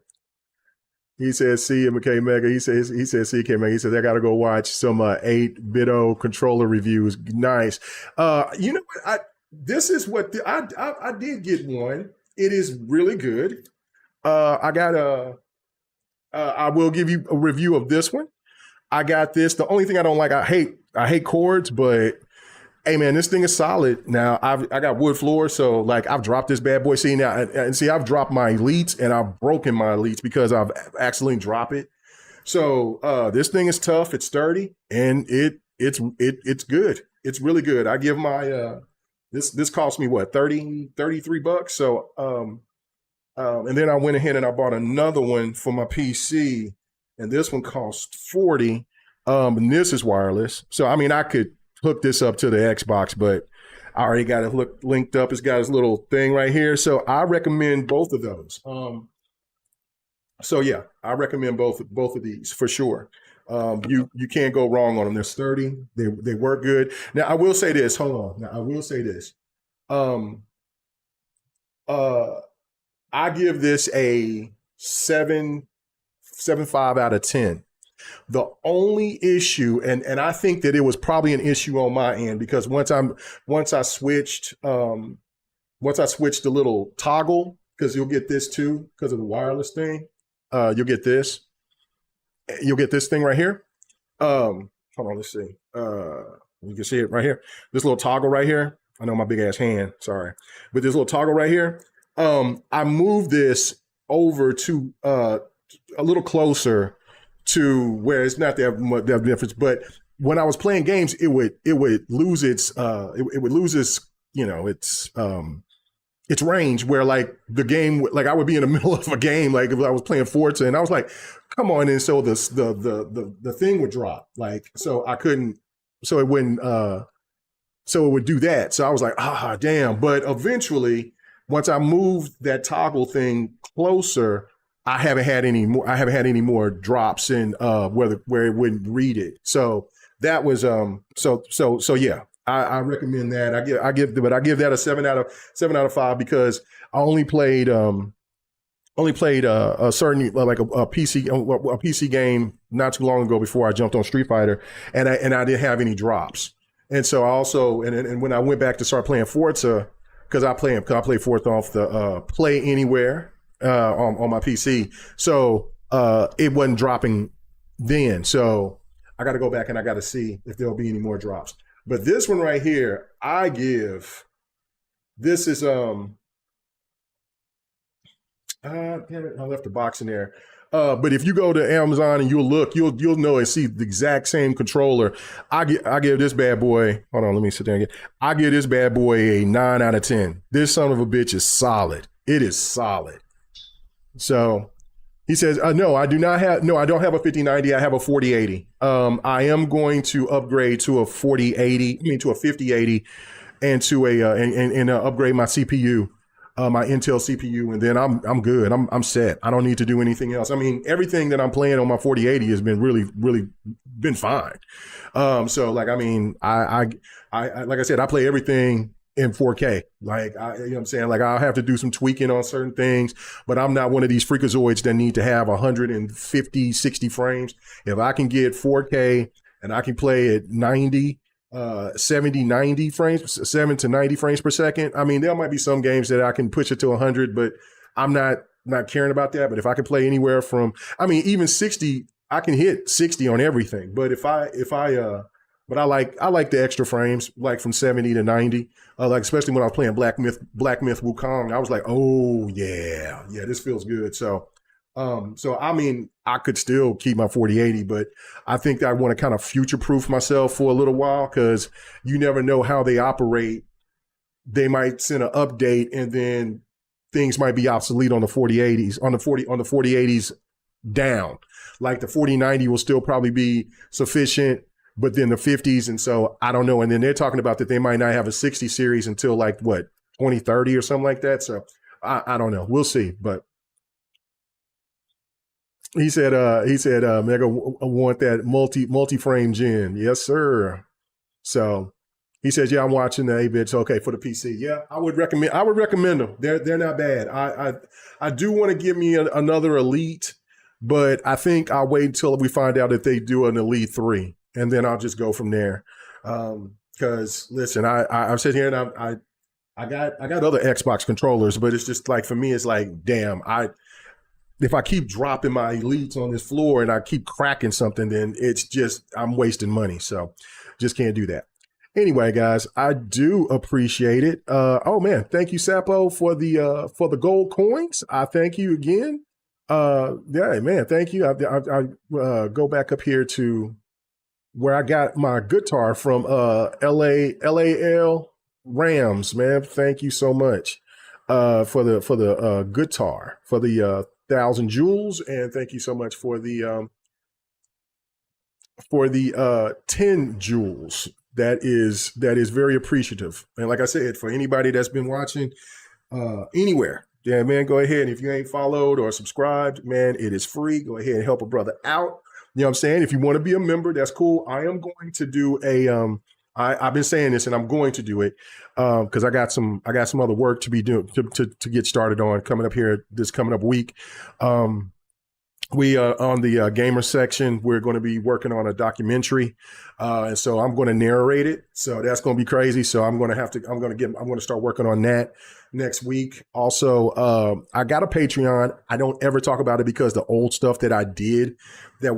A: he says, "See MK Mega." He says, "CK Mega." He says, "I got to go watch some 8-bit controller reviews." Nice. You know what? This is what I did get one. It is really good. I will give you a review of this one. I got this. The only thing I don't like, I hate cords, but hey man, this thing is solid. Now I got wood floor, so like I've dropped this bad boy. See now, and see I've dropped my elites and I've broken my elites because I've accidentally dropped it. So this thing is tough. It's sturdy and it's good. It's really good. I give my this cost me what, $33. So and then I went ahead and I bought another one for my PC, and this one cost $40. And this is wireless. So I mean I could hook this up to the Xbox, but I already got it linked up. It's got his little thing right here. So I recommend both of those. So yeah, I recommend both of these for sure. You can't go wrong on them. They're sturdy. They work good. Now I will say this. Hold on. Now I will say this. I give this a 7.5 out of 10. The only issue, and I think that it was probably an issue on my end because once I switched the little toggle, because you'll get this too because of the wireless thing. You'll get this thing right here. Hold on, let's see. You can see it right here. This little toggle right here. I know my big ass hand, sorry. But this little toggle right here. I moved this over to a little closer to where it's not that much difference. But when I was playing games, it would lose its its range, where like the game, like I would be in the middle of a game, like if I was playing Forza and I was like, come on. And so the thing would drop, like, so I couldn't, so it wouldn't, so it would do that. So I was like, damn. But eventually, once I moved that toggle thing closer, I haven't had any more drops in where it wouldn't read it. So that was so yeah. I recommend that. I give that a 7 out of 5 because I only played a certain like a PC game not too long ago before I jumped on Street Fighter, and I didn't have any drops. And so I also and when I went back to start playing Forza, because I play Forza off the Play Anywhere on my PC, so it wasn't dropping then. So I got to go back and I got to see if there'll be any more drops. But this one right here, this is damn it, I left the box in there. But if you go to Amazon and you'll know and see the exact same controller. I give this bad boy. Hold on, let me sit there again. I give this bad boy a 9 out of 10. This son of a bitch is solid. It is solid. So he says, no, I don't have a 5090. I have a 4080. I am going to upgrade to a 4080. I mean to a 5080, and to and upgrade my CPU. My Intel CPU, and then I'm good. I'm set. I don't need to do anything else. I mean, everything that I'm playing on my 4080 has been really been fine. So like, I mean, I like I said, I play everything in 4K. Like, you know what I'm saying? Like, I'll have to do some tweaking on certain things, but I'm not one of these freakazoids that need to have 150, 60 frames. If I can get 4K and I can play at 90, 70, 90 frames, 7 to 90 frames per second. I mean, there might be some games that I can push it to 100, but I'm not caring about that. But if I can play anywhere from, I mean, even 60, I can hit 60 on everything. But but I like the extra frames, like from 70 to 90. Like especially when I was playing Black Myth Wukong, I was like, oh yeah, this feels good. So I mean, I could still keep my 4080, but I think I want to kind of future-proof myself for a little while, because you never know how they operate. They might send an update and then things might be obsolete on the 4080s, on the 4080s down. Like the 4090 will still probably be sufficient, but then the 50s, and so I don't know. And then they're talking about that they might not have a 60 series until like what, 2030 or something like that. So I don't know. We'll see, but. He said, Mega want that multi-frame gen. Yes, sir. So he says, yeah, I'm watching the 8-bits. Okay, for the PC. Yeah, I would recommend them. They're not bad. I do want to give me another Elite, but I think I'll wait until we find out if they do an Elite 3, and then I'll just go from there. Because listen, I've sat here and I got other Xbox controllers, but it's just like, for me, it's like, damn, if I keep dropping my Elites on this floor and I keep cracking something, then it's just, I'm wasting money. So just can't do that. Anyway, guys, I do appreciate it. Oh man, thank you, Sapo, for the gold coins. I thank you again. Yeah, man, thank you. I go back up here to where I got my guitar from, LAL Rams, man. Thank you so much for the guitar, for the 1,000 joules, and thank you so much for the 10 joules. That is very appreciative. And like I said, for anybody that's been watching anywhere, yeah, man, go ahead. If you ain't followed or subscribed, man, it is free. Go ahead and help a brother out. You know what I'm saying? If you want to be a member, that's cool. I am going to do a I've been saying this, and I'm going to do it because I got some other work to be doing to get started on coming up here this coming up week. We on the gamer section, we're going to be working on a documentary, and so I'm going to narrate it. So that's going to be crazy. So I'm going to start working on that next week. Also, I got a Patreon. I don't ever talk about it because the old stuff that I did that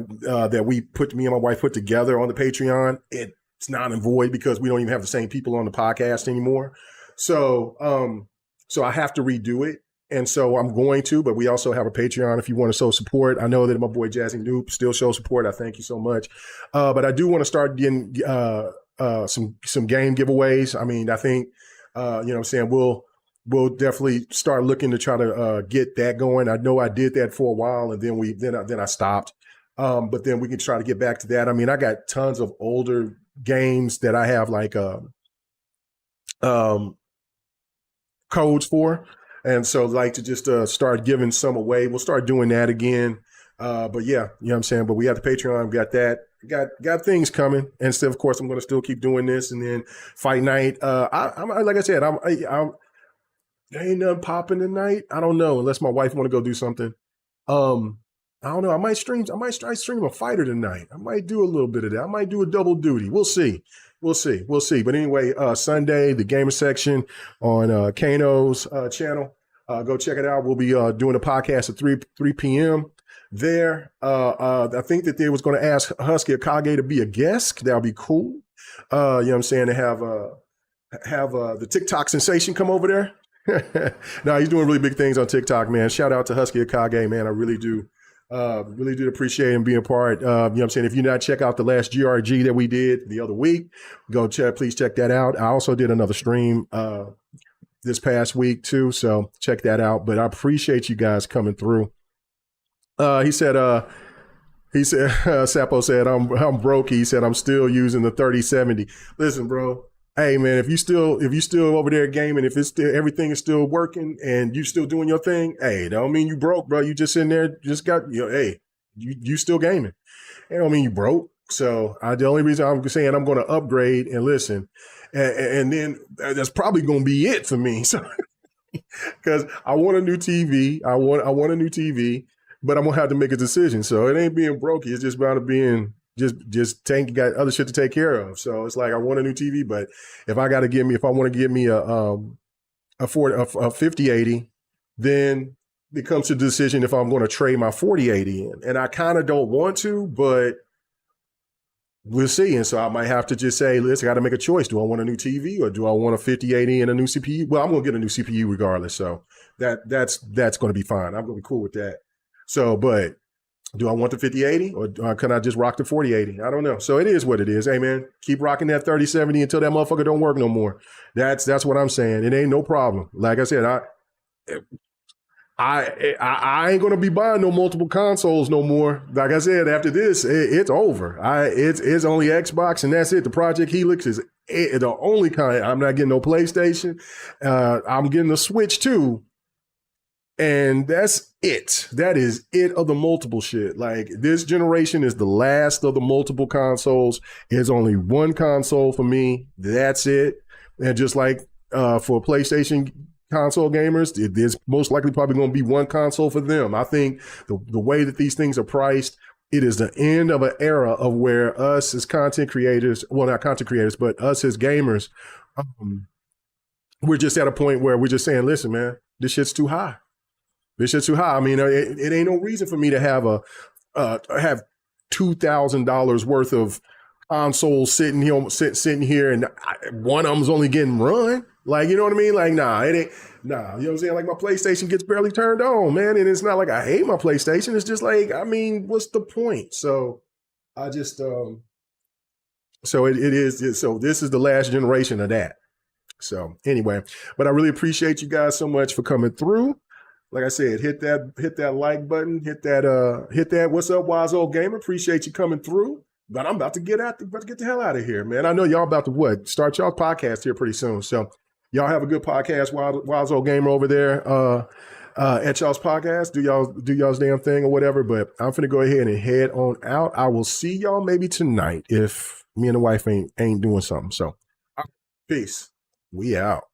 A: me and my wife put together on the Patreon, it's not in void because we don't even have the same people on the podcast anymore. So I have to redo it. And so I'm going to, but we also have a Patreon if you want to show support. I know that my boy Jazzy Noop still shows support. I thank you so much. But I do want to start getting some game giveaways. I mean, I think, you know what I'm saying, we'll definitely start looking to try to get that going. I know I did that for a while, and then I stopped. But then we can try to get back to that. I mean, I got tons of older games that I have like codes for, and so like to just start giving some away. We'll start doing that again. But yeah, you know what I'm saying? But we have the Patreon, got that, got things coming. And still, of course, I'm going to still keep doing this. And then fight night. I'm like I said, there ain't nothing popping tonight. I don't know, unless my wife want to go do something. I don't know. I might try stream a fighter tonight. I might do a little bit of that. I might do a double duty. We'll see. We'll see. But anyway, Sunday, the gamer section on Kano's channel. Go check it out. We'll be doing a podcast at 3 p.m. there. I think that they was going to ask Husky Akage to be a guest. That'll be cool. You know what I'm saying? To have the TikTok sensation come over there. No, he's doing really big things on TikTok, man. Shout out to Husky Akage, man. I really do. Really do appreciate him being a part. You know what I'm saying? If you not check out the last GRG that we did the other week, please check that out. I also did another stream this past week too, so check that out. But I appreciate you guys coming through. He said, Sapo said, I'm broke. He said, I'm still using the 3070. Listen, bro. Hey man, if you still over there gaming, if it's still everything is still working and you still doing your thing, hey, that don't mean you broke, bro. You just in there, just got hey, you still gaming. It don't mean you broke. So the only reason I'm saying I'm going to upgrade and listen, and then that's probably going to be it for me. So because I want a new TV, I want a new TV, but I'm gonna have to make a decision. So it ain't being broke. It's just about being. Just got other shit to take care of. So it's like I want a new TV, but if I want to give me a 5080, then it comes to the decision if I'm going to trade my 4080 in. And I kind of don't want to, but we'll see. And so I might have to just say, listen, I got to make a choice. Do I want a new TV or do I want a 5080 and a new CPU? Well, I'm going to get a new CPU regardless. So that's going to be fine. I'm going to be cool with that. So, but do I want the 5080 or can I just rock the 4080? I don't know. So it is what it is. Hey man, keep rocking that 3070 until that motherfucker don't work no more. That's what I'm saying. It ain't no problem. Like I said, I ain't gonna be buying no multiple consoles no more. Like I said, after this, it's over. It's only Xbox and that's it. The Project Helix is the only kind. I'm not getting no PlayStation. I'm getting a Switch too. And that's it. That is it of the multiple shit. Like this generation is the last of the multiple consoles. There's only one console for me. That's it. And just like for PlayStation console gamers, there's most likely probably going to be one console for them. I think the way that these things are priced, it is the end of an era of where us as content creators, well, not content creators, but us as gamers, we're just at a point where we're just saying, listen, man, this shit's too high. This shit's too high. I mean, it ain't no reason for me to have have $2,000 worth of consoles sitting here, and one of them's only getting run. Like, you know what I mean? Like, nah, it ain't. Nah, you know what I'm saying? Like, my PlayStation gets barely turned on, man, and it's not like I hate my PlayStation. It's just like, I mean, what's the point? So, I just so it is. So this is the last generation of that. So anyway, but I really appreciate you guys so much for coming through. Like I said, hit that like button, hit that what's up, wise old gamer. Appreciate you coming through. But I'm about to get the hell out of here, man. I know y'all about to start y'all podcast here pretty soon. So y'all have a good podcast, wise old gamer over there at y'all's podcast. Do y'all's damn thing or whatever. But I'm finna go ahead and head on out. I will see y'all maybe tonight if me and the wife ain't doing something. So peace. We out.